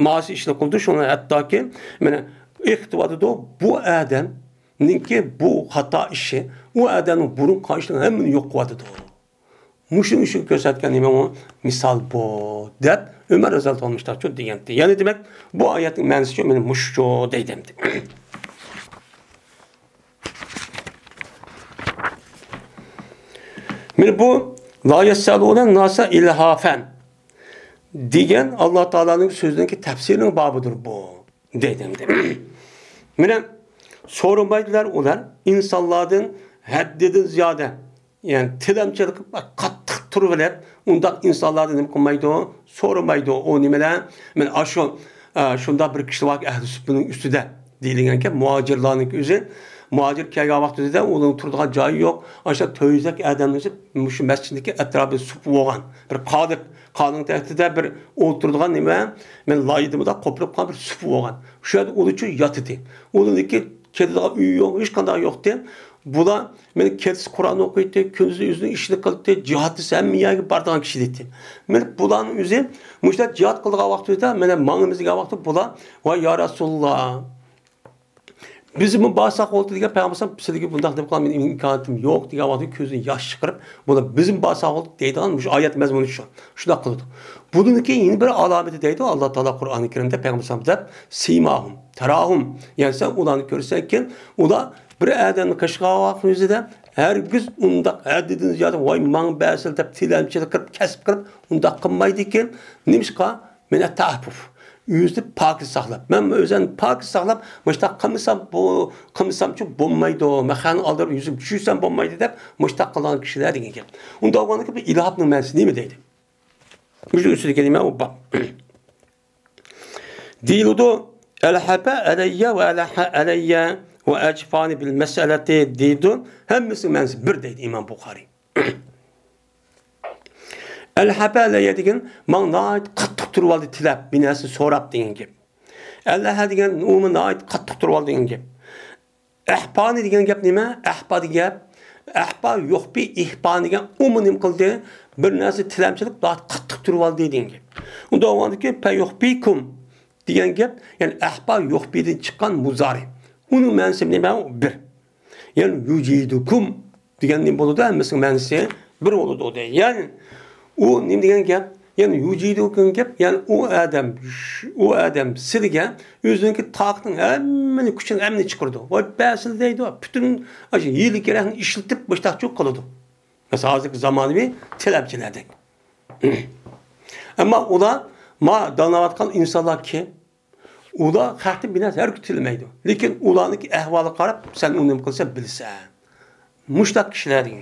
ma'asi ishni qildi, shuni hattoki mana iqtibodida bu adamninki bu xato ishi, u adamning burun qoshining hammani yo'q qiladi. Muşun gösterken imamı misal bu deb Ömer Razal olmuşlar çok diyenti. Yani demek bu ayetin mənası benim muşçu deydimdi. Şimdi bu la yessalûne nasa ilhafen diyen Allah Teala'nın sözündeki tefsirinin babıdır bu deydimdi. Şimdi sorunmaydılar onlar insanların haddeden ziyade yani tilemçilik kattık turveler ondan insanlardan ne kılmaydı o sormaydı o nimeler men aşo şunda bir kişi var ehli sünnetin üstüde deyilgen ki muhacirlerin özü muhacir kelgen vaxtida onun turduğu joyi yok aşağı töyzek adamın şu mescidindeki etrafı sup olgan bir qadın tehdide bir oturduğu nime men layıdımı da koplup kalan bir sup olgan şu an onun için yatıdı onun iki kediler üyü yok hiç kadar yoktu. Bu da beni kendisi Kur'an okuydu, kündüzü yüzünün işini kıldı, cihatı sen mi ya bardağı kişi dedi. Ben bulanın yüzü, müştet cihat kıldığı vaxtı da, ben mağımızın vaxtı bula, vay ya Resulullah, Bizim bağırsak oldu diye Peygamber sizge bundak deb qilgan imkoniyatim yo'q degan vaqtda ko'zidan yosh chiqarib, buni bizim bağırsak oldu deydigan şu oyat mazmuni shu. Shunda qildi. Bundan keyin yeni bir alameti deydi Alloh taolo Qur'oni Karimda Peygamber deb simahum, tarahum. Yani sen ularni ko'rsankin, ular bir adamni qishqa vaqt o'zida hergiz undaq haddidan ziyod voy men basil deb tilanchilik qilib, kasb qilib undaq qilmaydi ekan. Nimishqa mena ta'affuf. Yüzde pak saqlab. Men özün pak saqlab, muştaq qilsam chu bo'lmaydi. Maxani aldırıp yüzüm tushsam bo'lmaydi deb muştaq qilgan kishilar degan gap. Unda o'g'aniki bir ilhobning ma'nosi nima deydi? Müjde üstüne kelime o bak. Diludu el-haba aleyye ve aleyye ve ecfani bil meseleti didun. Hemmisi ma'nosi bir deydi İmam Bukhari. El-haba aleyye degan ma'nosi qattiq turib oldi tilab, binasi so'rab degan gap. Allah degan umuman qattiq turib oldi degan gap. Ahbani degan gap nima? Ahba degan gap. Ahba yo'q bi ihban degan umuman nim qildi. Bir narsa tilamchilik daha qattiq turib oldi degan gap. Unda o'g'andiki pa yo'q bikum degan gap, ya'ni ahba yo'q bidan chiqqan muzari. Uning ma'nosi nima? Bir. Ya'ni yujidukum degan nima bo'ladi? Hammasining ma'nosi bir bo'ladi. Ya'ni u nima degan gap? Yani yujidukum gap, yani o adam sizga o'zining taqning hammani kuchini hammani chiqirdi. Voy basil deydi. Bütün aşı yili kerakni ishlatib boshqacha qiladi. Mesela hozirgi zamonaviy talabchilardek. Ama ular ma danayotgan insonlar ki ular haqni binas har kutilmaydi. Lekin ularning ahvoli qarab sen uni nima qilsa bilsan. Mushtaq kishilar degan.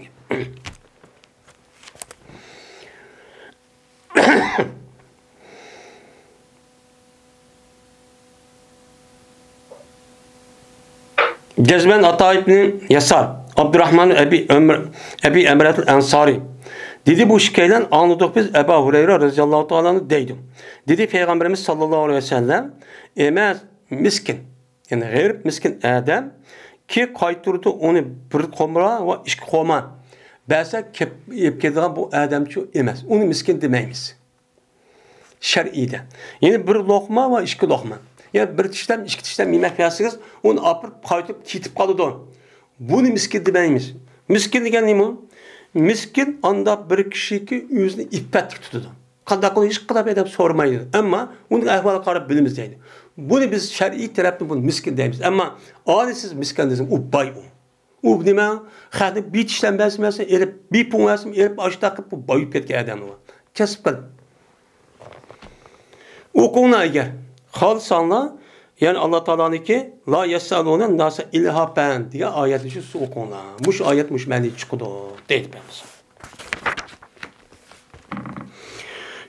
Cezben Ata İbni Yasar, Abdurrahman Ebi Emret el-Ensari. Dedi bu şikayeden anladık biz Ebu Hureyre radıyallahu ta'ala'nı deydim. Dedi Peygamberimiz sallallahu aleyhi ve sellem emez miskin, yani gayr miskin adam ki kayturdu onu bir komra ve iki koma. Belse kepkeden bu adamçı emez. Onu miskin demeyimiz. Şer'ide. Yani bir lokma ve iki lokma. Yani bir tişlem, iki tişlem yemek yapsınız, onu apıp, kaytıp, kitip kalıdı. Bunu miskin demeyimiz. Miskin degen ne mi? Miskin anda bir kişi ki yüzünü iffetlik tutudu. Kandakını hiç kadar edip sormaydı. Ama onun ahvalı karab bilimiz deydi. Bunu biz şer'i tarafından bunu miskin deyimiz. Ama adisiz miskin desin, o bay o. O ne mi? Hatta bir tişlem besmesi, erip bir pun versin, erip aşı takıp bu bayıp ketken adam var. Kesip kalın. O konuya eğer halsanla yani Allah Teala'nın ki la yesaluna nasa ilhaben diye ayeti şu okuna. Muş ayet muş meni çıkıdı deyip ben.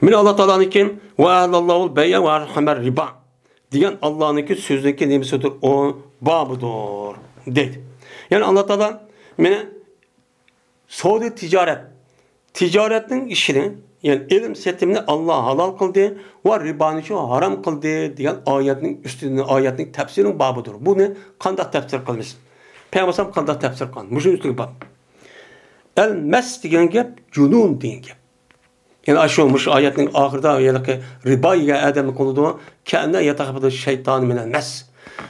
Min Allah Teala'nın ki ve Allahul beyye ve arhamer riba diyen Allah'ın ki sözündeki nimesidir o babıdır deyip. Yani Allah Teala mene Saudi ticaretin işini yani ilim setimini Allah halal kıldı ve ribani şu haram kıldı diyen ayetin üstünde ayetin tefsirinin babıdır. Bu ne? Kandak tefsir kılmış. Peygamber kandak tefsir kılmış. Bu üstünde bab. El mes diyen gap cunun diyen gap. Yani aşı olmuş ayetin ahırda yani riba ile adamı kılıdı kendine yatakıbıdır şeytan minel mes.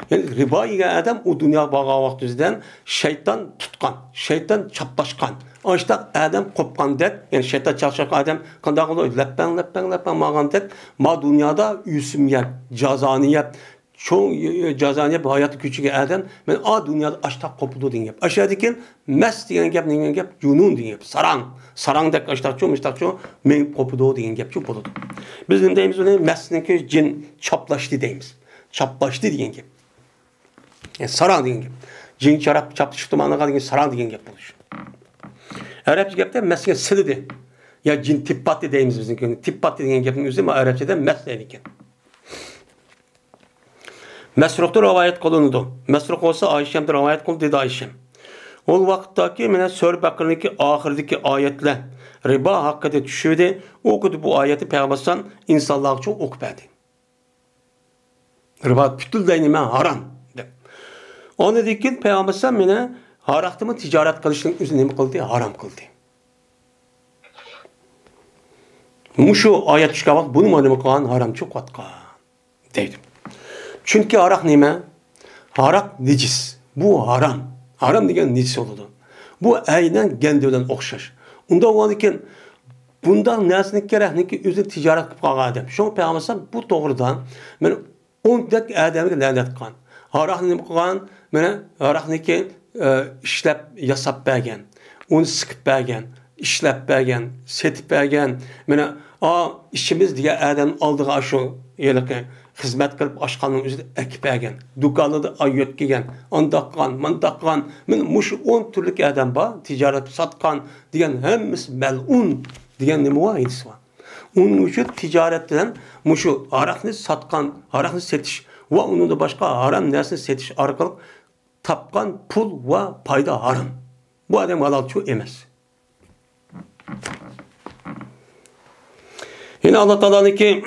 Yani riba ile adam o dünya bağa vaktizden şeytan tutkan, şeytan çaplaşkan. Açta adam kopkan dek, yani şeytan çalışan adam kandak oluyor, leppen mağan dek, ma dünyada yüsümiyet, cazaniyet, çoğu cazaniyet hayatı küçük adam, ben a dünyada açta kopuldu diyen gap. Aşağıdaki mes diyen gap, diyen gap, cunun diyen gap, sarang dek açta çoğu, men kopuldu diyen gap, çok buludu. Bizim deyimiz öyle, mesninki cin çaplaştı deyimiz. Çaplaştı diyen gap. Yani sarang diyen gap. Cin çaptı çıktı manlığa diyen sarang diyen gap buluş. Arapça gapta mesge silidi. Ya cin tippatı deyimiz bizim. Tippatı degan gapning o'zi Arapçada mes deydigan. Mesruqda rivoyat qilinadi. Mesruq bo'lsa Oyshamda rivoyat qildi dedi Oysam. O vaqtdagi mana Sura Baqarniki oxiridagi oyatlar ribo haqida tushuvdi. O'qidi bu oyatni Payg'ambar insonlar uchun o'qib berdi. Ribo butunlay nima harom deb. Ondan keyin Payg'ambar meni haraqtimi tijorat qilishning o'zini nima qildi? Harom qildi. Mushu oyat tushgan buni nima qilgan? Harom chiqatgan deydi. Chunki haraq nima? Harak necis. Bu haram. Haram degen necis oludu. Bu aynen gendevden okşaş. Unda olanken bundan nesini gerekli özü ticaret kılıp kalgan adam. Şoň Peygamber bu doğrudan men 10 dek adamga lanet qan. Harakni qilgan, meni harakniki ishlab yasab bergan, uni siqib bergan, ishlab bergan, setib bergan. Mana ishimiz degan adam oldiga shu yeliqi xizmat qilib oshqonning o'zida ekib bergan. Do'konida ayot kelgan, ondaqan, mandaqan. Men mush 10 turlik adam bor, tijorat sotgan degan hammasi mal'un degan nima bor edi. Onun uchun tijorat bilan mushu aroqni sotgan, aroqni setish va undan boshqa harom narsani setish orqali topgan pul va foyda harom. Bu adam halolchi emas. Yine Allah Teala'nınki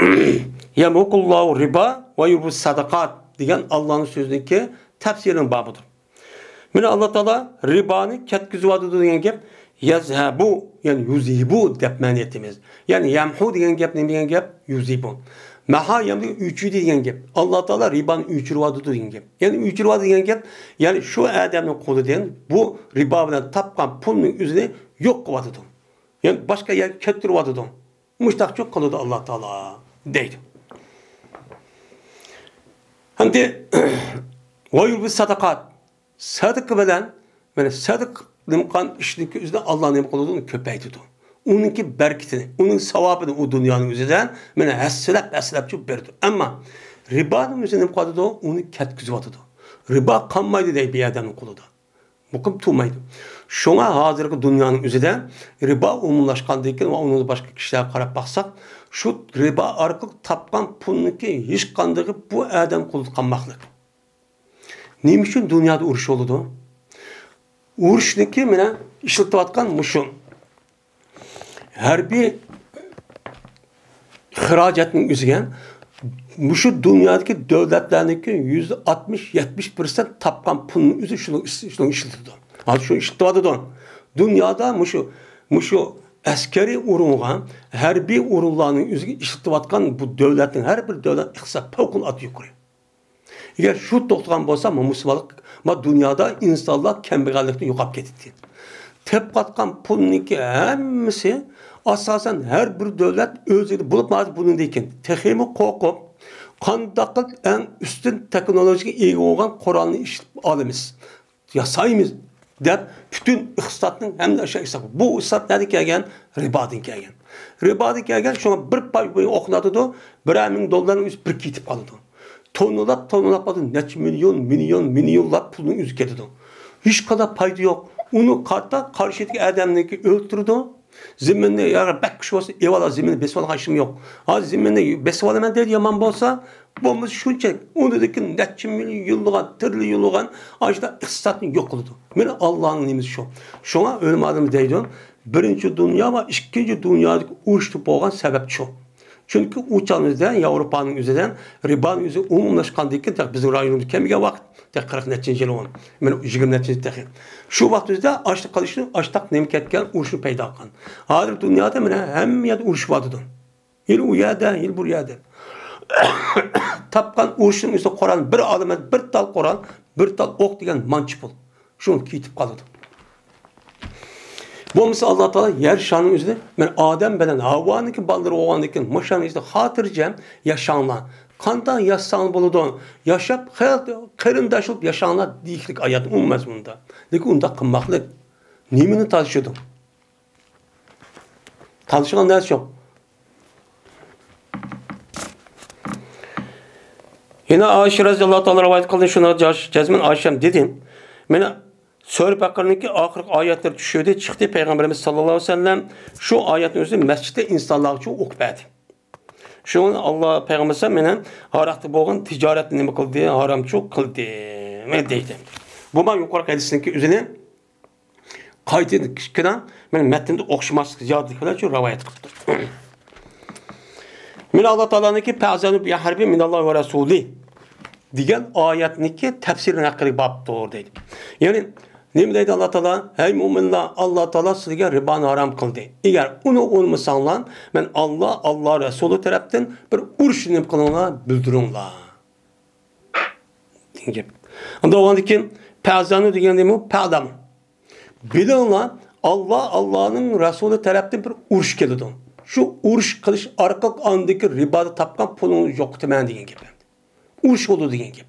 yamukullahu riba ve yurbus sadakat degan Allah'ın sözündeki tefsirinin babıdır. Mine Allah Teala ribanı ketkizivadi degan gap yazhabu yani yuzibu dep maniyetimiz. Yani yamhu degan gap ne degan gap yuzibu. Maha yani üçü degan gap. Allah Teala ribanı üçürvadi degan gap. Yani üçürvadi degan gap yani şu adamın qo'lidan bu riba bilan topgan pulning o'zini yo'q qiladi. Yani başka yer kettirvadi. Müştakçı kılıdı Allah Teala deydi. Şimdi vayur bir sadakat sadık bilen yani sadık nimkan işinki üzerinde Allah'ın ne kılıdığını köpeytidi. Onunki berkitini, onun sevabını o dünyanın üzerinden yani həssilep berdi. Ama ribanın üzerinde ne kılıdı onu ketkizvadı. Riba kanmaydı deyip bir adamın kılıdı. Mukim tumaydı. Şuna hazırki dünyanın üzerinde riba umumlaşkandıkken ve onun başka kişilere karab baksak şu riba arqılı tapkan pulunki hiç kandığı bu adam kulu kanmaklık. Neyim için dünyada uruş oldu? Uruşniki mene işletevatkan muşun. Her bir hıracatın üzerinden şu dünyadaki devletlerindeki %60-70% tapkan pulun üzeri şunu işletildi. Az şu işletildi. Dünyada muşu askeri urunğa, harbiy urunlarning o'ziga ishlatayotgan bu davlatning har bir davlat iqtisod favqulodda yuqori. Agar shu to'xtagan bo'lsa, musulmonlik va dunyoda insonlar kambag'allikni yo'qolib ketdi. Tepqatgan pulniki hammasi asosan har bir davlat o'zida bo'lib hozir bunday ekan. Texmi qo'rqib, qandaq eng ustun texnologiyaga ega bo'lgan Qur'onni ishlab olamiz. Yasaymiz deb bütün iqtisodning hamda o'sha hisob. Bu hisob nerdan kelgan? Ribodan kelgan. Ribodan kelgan shunga bir pay o'qiladi-da, $1,000 o'zi bir ketib qoladi. Tonlab qoladi, necha millionlab pulning o'zi ketadi. Hech qanday foyda yo'q. Uni qarshidagi odamniki o'ltirdi. Ziminni agar bakkish bo'lsa, evala ziminni besib olgan ishim yo'q. Hozir ziminni besib olaman deydi, yomon bo'lsa, bo'lmasa shuncha unidagi necha millionlab, trilionlab ashta iqtisodni yo'q qildi. Meni Allohning nimasi shu. Shunga o'lmadim deydi. Birinchi dunyo va ikkinchi dunyodagi urushni bo'lgan sabab shu. Chunki uçağımızda Avrupa'nın üzerinden ribanın üzeri umumlaşkandığı için bizim rayonumuz kemigen vakit 40 neçinci yıl oldu. Ben 20 neçinci tekrar. Şu vaktimizde açlık kalışını açlık nemketken uruşu peyda kan. Hazır dünyada hem yerde uruş vardı. Yıl u yerde, yıl bu yerde. Tapkan uruşun üstü Kur'an bir adım bir tal Kur'an, bir tal ok diyen mançıpıl. Şunu kitip kaldı. Bu mesela Allah Teala yer şanın üzerinde ben Adem belen Havva'nın ki balları oğandaki maşanın işte hatırcam yaşanlar. Kandan yaşan buluduğun yaşap kırındaşılıp yaşanlar diklik ayet ummaz bunda. Lekin unda kımmaklık. Nimini tartışıyordum. Tartışılan ders yok. Yine Ayşe radıyallahu ta'ala rivayet kıldı şuna cezmin Ayşem dedim. Mene Sure Bakara'nınki ahirki ayetler düşüyordu. Çıktı Peygamberimiz sallallahu aleyhi ve sellem şu ayetin özünde mescitte insanlar için okuydu. Şu an Allah Peygamberimiz menen harakta boğan ticaret nime kıldı, haram çok kıldı. Men deydi. Bu ben yukarı hadisindeki üzerine kaydı kişiden men metninde okşamaslık ziyade falan çok rivayet kıldı. Min Allah Teala'nınki pe'azanu bi harbi min Allah ve Resulü diyen ayetindeki tefsirin hakkı babdır deydi. Yani ne deydi Allah Teala? Hey müminler, Allah Teala sizge ribanı haram kıldı. Eğer onu olmasanlar, ben Allah Resulü tarafından bir uruş kılınla bildirinler. Anda ondan keyin pazanı degan nima? Pazam. Bilinglar Allah'ın Resulü tarafından bir uruş keldi. Şu uruş qilish orqali andagi riboda topgan pulini yo'qotaman degan gap. Urush bo'ldi degan gap.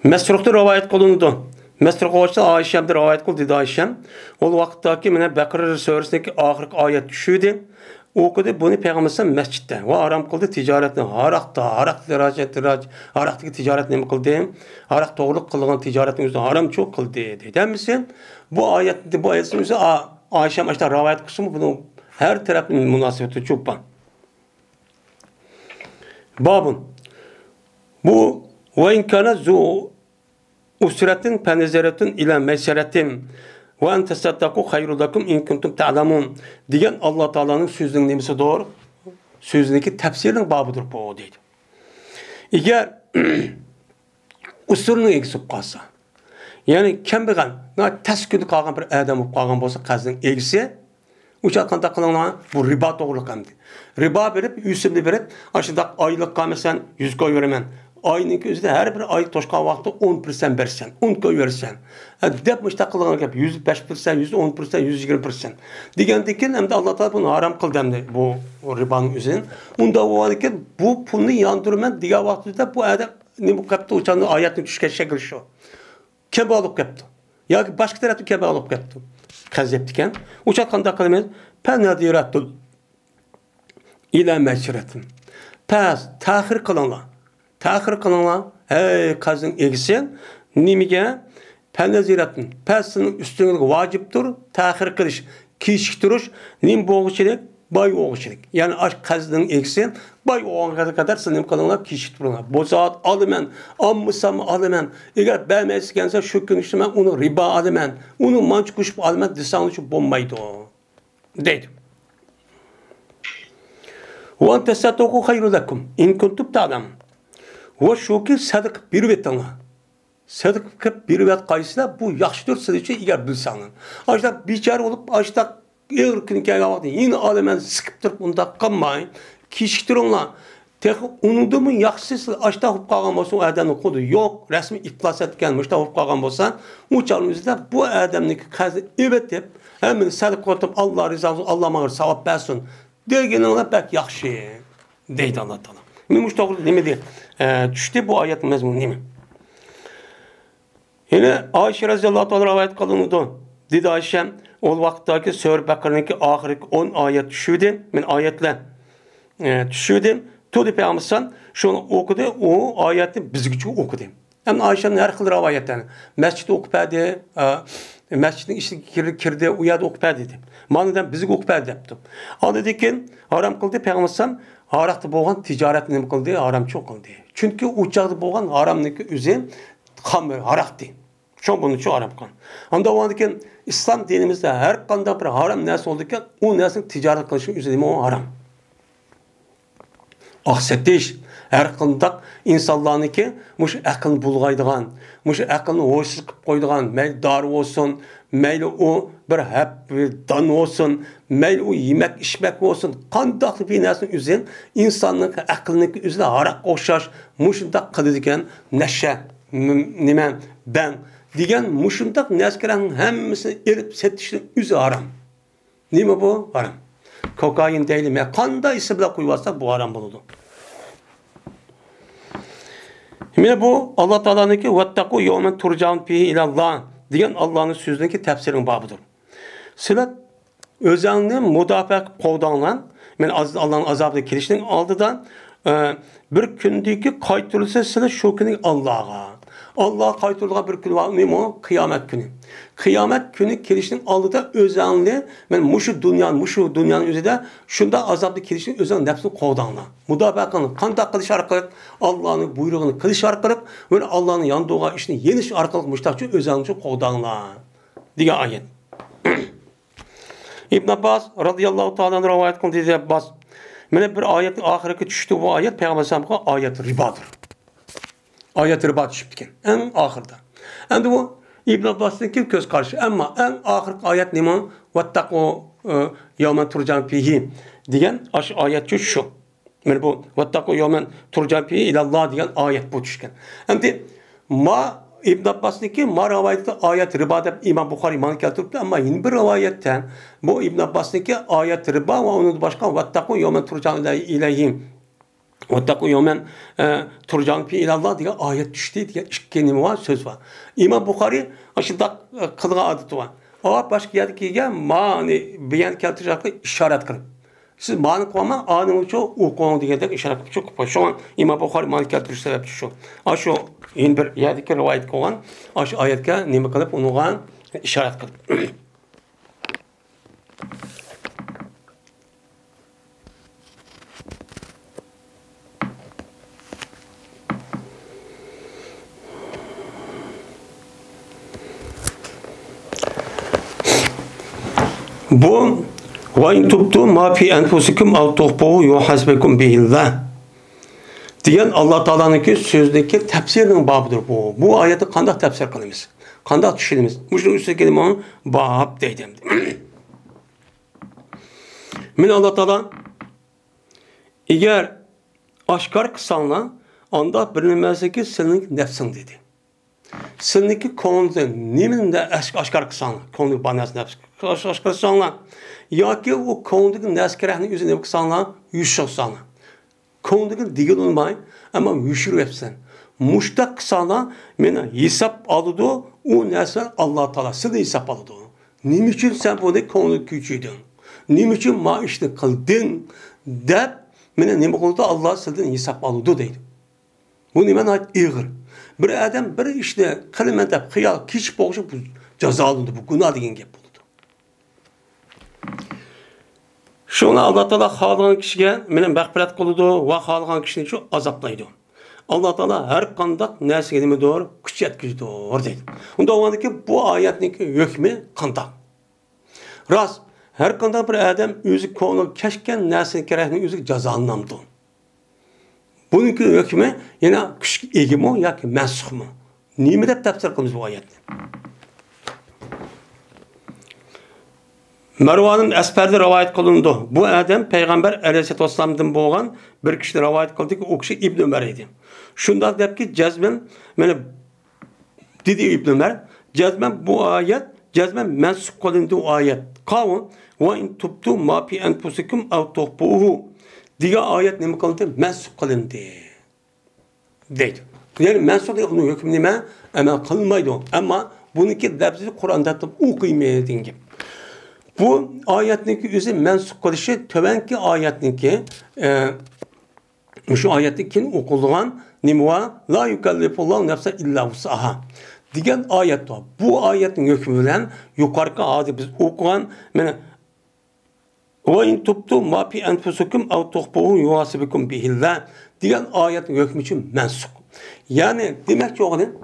Mesrukda rivoyat qilindi. Mesrukda Ayşem'de rivoyat qildi dedi Ayşem. O vaqtdagi mana Baqara surasidagi oxirgi oyat tushdi. Okudu bunu Peygamber mescitte. Ve aram kıldı ticaretini. Harak'taki ticaret ne mi kıldı? Harak doğruluk kılgan ticaretin üzerine haram çok kıldı. Değil misin? Bu ayetin üzerine Ayşem işte rivayet kısmı bunun her tarafın münasebeti çok ban. Babun. Bu ve inkâne zu usretin penezeretin ile meseretin ve en tesaddaqu hayrun lekum in kuntum ta'lamun degan Alloh taolaning so'zining nimasi doğru? So'zniki tafsirning bobidir bu deydi. Eğer usulni eksib qolsa, ya'ni kambag'al, taskudi qolgan bir odam bo'lib qolgan bo'lsa, qazning egisi, o'sha qanday qilingan bu ribo to'g'riliq hamdi. Ribo berib, yusimni berib, ashundaq oylik qolmasan 100 qo'y beraman. Ayning o'zida har bir oy to'shqan vaqtda 10% bersan, 10 qo'y bersan. Deb mushtaq qilgan gap 105%, 110%, 120%. Degandan keyin hamda Alloh taolo buni harom qildi hamda bu riboning o'zini. Unda o'ylarki bu pulni yondiraman degan vaqtida bu odam nima qilibdi o'shani oyatni tushgan shakl shu. Kim olib qilibdi? Yoki boshqa tarafdan kim olib qilibdi? Qazibdi ekan. O'sha qanday qilamiz? Panadiratul ila mashratin. Pas ta'xir qilinglar. Ta'xir qilinglar. Ey qazning egisi, nimaga? Panaziratin. Pasning ustiga vojibdir ta'xir qilish, kechiktirish, nim bo'g'ichilik, boy o'g'ichilik. Ya'ni ash qazning egisi boy o'g'ilga qadar siz nim qilinglar, kechiktiringlar. Bu soat olaman, olmasam olaman. Agar bermaysiz ekansa shu kun ishni men uni ribo olaman, uni manch qo'shib olaman desangiz bo'lmaydi. Deydi. Wa tasaddaqu khayrun lakum in kuntum ta'lamun. Va shuki sadaq berib etinglar. Sadaq qilib berib qo'ysizlar, bu yaxshidir siz uchun agar bilsangiz. Ashda bechora bo'lib, ashda er kun kelgan vaqtda yine olaman siqib turib unda qilmay, kechiktiringlar. Unudimi yaxshisi ashda bo'lib qolgan bo'lsa, u odamning qo'li yo'q, rasmiy iflos etgan, mushta bo'lib qolgan bo'lsa, u chog'imizda bu odamniki qazi evet deb, hamma sadaq qilib Alloh rizosi, Alloh menga savob bersin. Deganinglar bak yaxshi deydi Alloh taolo. Men mush to'g'ri nima deydi? Tushdi bu oyat mazmuni nima? Yine Ayşe radhiyallohu ta'ala rivoyat qilindi. Dedi Ayşe, o vaqtdagi Sura Baqaraning oxirgi 10 oyat tushdi. Men oyatlar tushdi. To'di Peygamber shuni o'qidi, o oyatni bizga o'qidi. Hem Ayşe'nin her xil rivoyatlarni masjidda o'qib berdi, masjidning ichiga kirdi, u yerda o'qib berdi dedi. Manadan bizga o'qib berdi debdi. Ondan keyin harom qildi Peygamber harakda bo'lgan tijoratni nima qildi? Haromchi qildi. Chunki u chaqda bo'lgan haromniki o'zi xamir harakdi. Shu buni chu harom qilgan. Unda ondan keyin islom dinimizda har qanday bir harom narsa bo'ldi-ki, u narsani tijorat qilish o'zi nima harom. Oqsatish her qanday insonlarniki mush aqlni bulg'aydigan, mush aqlni ho'siz qilib qo'ydigan, mayli dori bo'lsin, mayli u bir hap don bo'lsin, mayli u yemak ichmak bo'lsin, qanday bir narsani o'zin insonning aqlniki o'zida haroq o'xshash mushundaq qiladigan nasha nima ben degan mushundaq narsalarning hammasini elib setishning o'zi harom. Nima bu? Harom. Kokain deyilmi? Qanday isim bilan qo'ysa bu harom bo'ladi. Yine bu Allah Teala'nınki "Vettaku yevmen turcaun fihi ilallah" degan Allah'ın sözündeki tefsirin babıdır. Sizler özünü müdafaa qoldanlan, men Allah'ın azabına kirişinin aldıdan bir gündeki qaytırılsa sizler şu günü Allah'a. Allah qaytırılğa bir gün var, neymi o? Kıyamet günü. Kıyamet günü kirişinin aldıda özenli, men muşu dünyanın özüde şunda azablı kirişinin özenli nefsini qoldanlan. Müdafaa qılın, qanday qilish arqalı, Allah'ın buyruğunu qilish arqalı, ve Allah'ın yandığı işini yeniş arqalı müştahçı özenli qoldanlan. Diye ayet. İbn Abbas radıyallahu ta'ala rivayet qildi dedi Abbas. Mene bir ayetin ahireki düştü bu ayet Peygamber sallallahu ayet ribadır. Ayet riba düşüptü en ahirde. Endi bu İbn Abbas'ın kim göz karşı ama en ahir ayet nima? Vettaku yevmen turcan fihi diyen ayet şu. Mana bu vattaqu yawman turja'un fihi ilalloh degan oyat bu tushgan. Endi ma İbn Abbas'niki ma rivoyatda oyat ribo deb Imom Buxoriy mana keltiribdi, ammo yana bir rivoyatda bu İbn Abbas'niki oyat ribo va undan boshqa vattaqu yawman turja'un ilayhi vattaqu yawman turja'un fihi ilalloh degan oyat tushdi degan ikki nima bor so'z bor. Imom Buxoriy shunday qilgan odati bor. Boshqa yerda kelgan ma'ni bayon keltirishga ishorat qilib. Siz ma'ni qilmang, aning uchun o'qing degandek ishorat qilib shu Imom Buxoriy ma'ni keltirish sababi shu. Shu yana bir yerdagi rivoyat qilgan, shu oyatga nima qilib unga ishorat qilib. Bu ve in tubtu ma fi enfusikum aw tukhfuhu yuhasibukum bihillah diyen Allah Taala'nınki sözdeki tefsirinin babıdır bu. Bu ayeti qanday tefsir qilamiz? Qanday tushunamiz? Mushun üstüne kelib onu bab deydim. Men Allah Taala eğer aşkar qilsanglar, onda bilinmezki senin nefsin dedi. Seninki konuda niminde aşkar qilsanglar, konu banas nefs aşkar qilsanglar yoki o konudagi naskarahni o'zini qilsanglar, yushsanglar. Konudagi digil olmay, ama yushirib yapsan. Mushtaq qilsanglar, meni hisob oladi, u narsa Alloh taolo sizga hisob oladi. Nima uchun sen buni konuni kuchiding? Nima uchun ma ishni qilding? deb meni nima qildi? Alloh sizdan hisob oladi deydi. Bu nima ig'ir. Bir odam bir ishni qilaman deb xiyol kechib qo'yishi bu jazolanadi, bu gunoh degan gap. Şuna Allah Teala xalqan kişiye meni mag'firat qiladi va xalqan kishini shu azoblaydi. Allah Teala har qanday narsaga nimadir kuch yetkazadi deydi. Unda o'yladiki bu oyatning hukmi qanday? Rost, har qanday bir odam o'zi ko'ngil kashgan narsaga kerakni o'zi jazolanadi. Buning hukmi yana kuchga egimi yoki mansubmi? Nima deb tafsir qilamiz bu oyatni? Marvan'ın Asper'de rivayet kılındı. Bu adam Peygamber Aleyhisselatü Vesselam'dan boğan bir kişi rivayet kıldı ki o kişi İbn Ömer idi. Şundan dep ki cezmen meni dedi İbn Ömer, cezmen bu ayet cezmen mensup kılındı o ayet. Kavun ve in tubtu ma fi enfusikum aw tuhbuhu diye ayet nima kılındı? Mensup kılındı. Deydi. Yani mensup değil, onun hükmü nime? Amel kılmaydı. Ama bununki lafzı Kur'an'da okuymayı gibi. Bu ayetninki özü mensup kılışı tövenki ayetninki şu ayetninki okulduğun nimva la yukallifullahu nefse illa vusaha diyen ayet var. Bu ayetin hükmüyle yukarıki adı biz okuyan ve in tubtu ma fi enfusikum aw tukhfuhu yuhasibukum bihillah diyen ayetin hükmü için mensup. Yani demek ki oğlum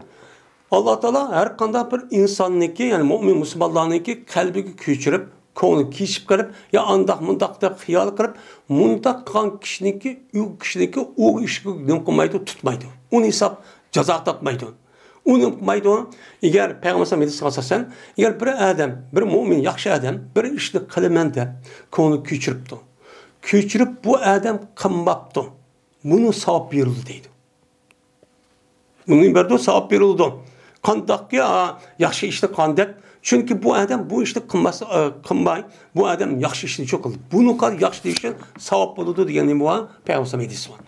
Allah Teala her qanday bir insonniki, yani mu'min musulmonlarniki qalbiga ko'chirib, ko'ngli keshib qilib, ya andaq mundaq deb xiyol qilib, mundaq qilgan kishiniki u ishga nim qilmaydi, tutmaydi. Uni hisob jazo tatmaydi. Uni qilmaydi. Agar Payg'ambar sallallohu alayhi vasallam agar bir odam, bir mu'min, yaxshi odam bir ishni qilaman deb ko'ngli ko'chiribdi. Ko'chirib bu odam qilmabdi. Buni savob berildi deydi. Buni berdi, savob berildi. Qandaqki yaxshi ishni qandak. Chunki bu odam bu ishni qilmay, bu odam yaxshi ishni çok qildi. Buni qil yaxshi ishni savob bo'ladi degan nima bor? Payg'ambar medisi bor.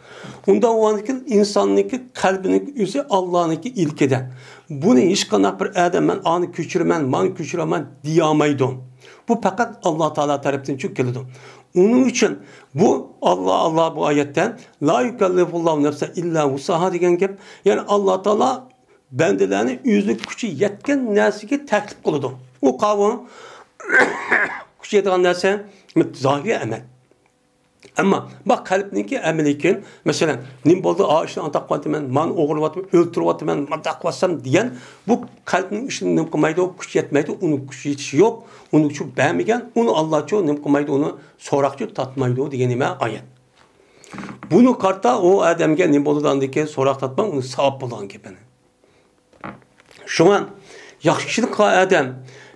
Unda o'niki insonniki qalbining o'zi Allohniki ilkida. Buni hech qanday bir odam men ani ko'chiraman deya olmaydi. Bu faqat Alloh taolo tarafdan keladi. Onun için bu Allah bu ayette la yukallifullahu nefse illa vusaha degan gap, yani Allah taolo bendilerini özlük gücü yetken nesike teklif kılıdı. O kavun gücü yetken nese zahiri emel. Ama bak kalbindeki emelikin mesela nim boldu ağaçtan antak vatımen, man oğul vatımen, öldürü vatımen, mantak vatsam diyen bu kalbinin işini nim kılmaydı, o gücü yetmeydi, onun gücü yetişi yok, onun gücü beğenmeyken, onu Allah'çı nim kılmaydı, onu sorakçı tatmaydı diyenime ayet. Bunu kartta o ademge nim boludandaki sorak tatman, onu sahip bulan gibi. Şu an yaxşılık adam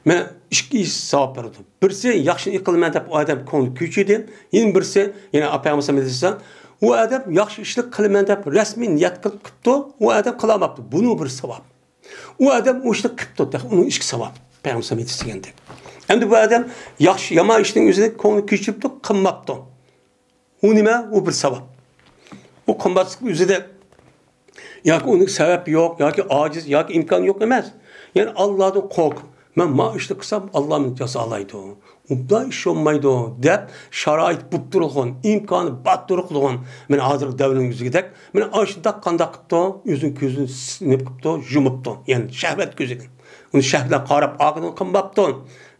men ikki savab berdi. Birisi yaxshilik qilman deb odam ko'ngli ko'chidi, yana birisi yana Payg'ambar sallallohu alayhi vasallam u adam yaxshi ishlik qilaman deb rasmiy niyat qilib qilibdi, u adam qilamabdi. Buni bir savob. U adam o ishni qilibdi, uning ishki savob. Payg'ambar aytgandek. Endi bu adam yaxshi yomon ishning o'zida ko'ngli kechiribdi, qilmabdi. U nima? U bir savob. U qimmatlik o'zida yoki uning sababi yo'q, yoki ojiz, yoki imkon yo'q emas. Ya'ni Allohdan qo'rq. Men ma ishni qilsam Alloh meni jazolaydi. Unda ish olmaydi deb sharoit bo'lib turgan, imkoni bor turgan. Men hozir davrning yuziga men ashunda qanday qilibdi, o'zing ko'zini sinib qilibdi, yumibdi. Ya'ni shahvat ko'ziga. Uni shahvatdan qarab aqlini qilmabdi.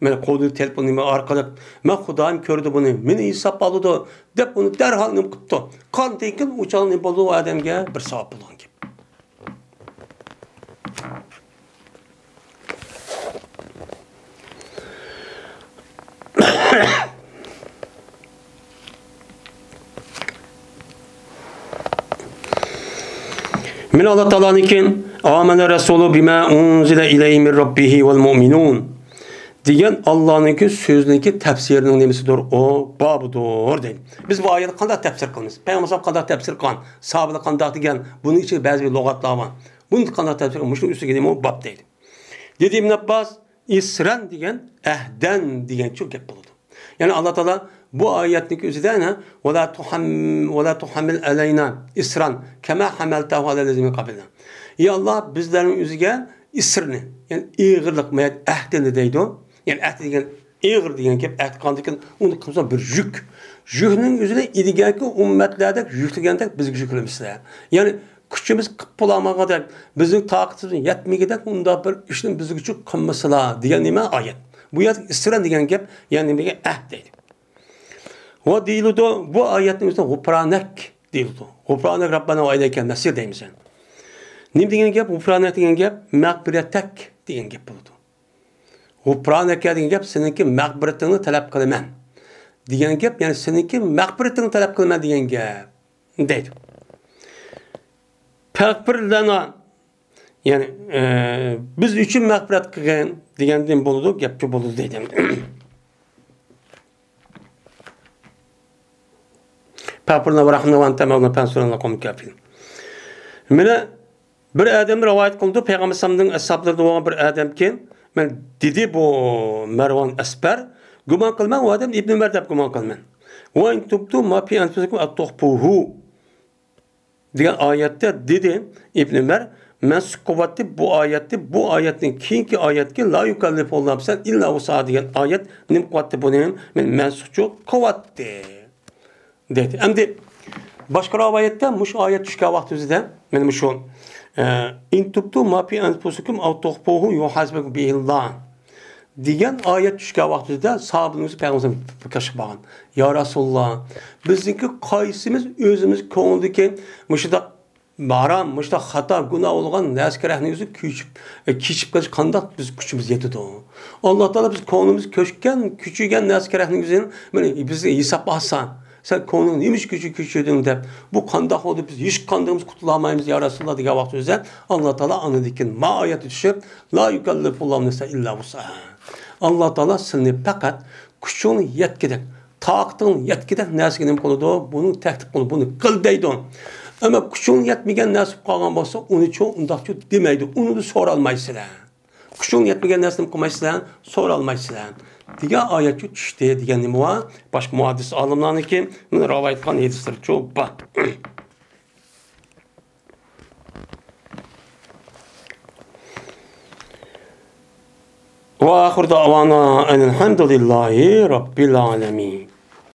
Men qo'lni telefonimga orqali men Xudoim ko'rdi buni, meni hisob oldi deb uni darhol nim qilibdi. Qanday o'chalni bo'ldi u odamga bir savob bo'lgan. Min Allah Teala'nınkin amene Resulü bima unzile ileyhi min rabbihi vel mu'minun degan Allah'nınki sözünki tefsirinin nemisidir o babudur deydi. Biz bu ayeti qanday tefsir qilamiz? Peygamber qanday tefsir qilgan? Sahabeler qanday degan? Bunun içi bazı bir lügatlar var. Bunu qanday tefsir qilgan? Şunun üstüne o bab deydi. Dedi İbn Abbas İsran degan ahden degan çok gap bo'ladi. Yani Allah Teala bu ayetlik üzerine ve la tuhammil aleyna isran kema hamaltahu alellezine qabilna. Ya Allah bizlerin üzerine isrini yani ağırlık meyat ahdini deydi o. Yani ahd degan ağır degan gap ahd qandıkin onu qilsa bir yük. Yükning üzerine idigaki ummetlerde yüklегендek biz yüklemizler. Yani kuchimiz qilib bo'lamagadek, bizning taqatimiz yetmagadek unda bir ishni biz uchun qilmasalar degan nima oyat. Bu yer isran degan gap, ya'ni nimaga ahd deydi. O deyildi bu oyatning o'zida g'ufronak deyildi. G'ufronak Rabbana va ilayka nasir deymiz. Nim degan gap, g'ufronak degan gap mag'firatak degan gap bo'ladi. G'ufronak degan gap seninki mag'firatingni talab qilaman degan gap, ya'ni seninki mag'firatingni talab qilaman degan gap deydi. Taqbirlana yani biz üçün mag'firat qilgan degandan bo'ladi, gapchi bo'ladi deydi. Papurna ve rahmına ve antemavna pensurana komik kafir. Mene bir adam rivayet kıldı. Peygamber Sallallahu ashablarında olan bir adamken men dedi bu Mervan Esper guman kılman o adam İbn Ömer deb guman kılman. Ve in tubtu ma fi anfusikum at-tuhfuhu diye ayette dedi İbn Ömer men kuvvetli bu ayetin kinki ayetki la yukallifu Allahu sen illa usa diyen ayet nim kuvvetli bunun men suçu kuvvetli dedi. Endi başka rivayette muş ayet düşken vaktizde benim şu in tubtu ma fi anfusikum aw tukhfuhu yuhasibukum bihillah degan ayet düşken vaktizde sahabimiz Peygamberimiz kaşıp bağın. Ya Resulullah bizdeki qaysimiz özümüz ko'ngildagi muşda haram, muşda hata, günah olgan naskerahning o'zi kechib qolish qanday biz kuchimiz yetadi. Alloh taolo biz ko'nglimiz küçükken naskerahning o'zini bizga hisob olsa sen konunun neymiş küçüldün de bu kandak oldu biz hiç kandığımız kutulamayız ya Resulullah diye vakti üzere Allah Teala anıdikin ma ayeti düşüp la yukallifullahu nefsen illa vusaha. Allah Teala seni fakat küçüğünü yetkidek taqtın yetkidek nesinin koludu bunu tehdit kolu bunu kıl deydi. Ama küçüğünü yetmegen nasip kalgan olsa onu çok undakçı demeydi. Onu da soralmaysılar. Küçüğünü yetmegen nasip kalmaysılar soralmaysılar. Diye ayet düştü diyen nima var? Başka muhaddis alimlarning ki bunu rivayet qilgan hadislar çok bor. Ve ahir davana elhamdülillahi rabbil alamin.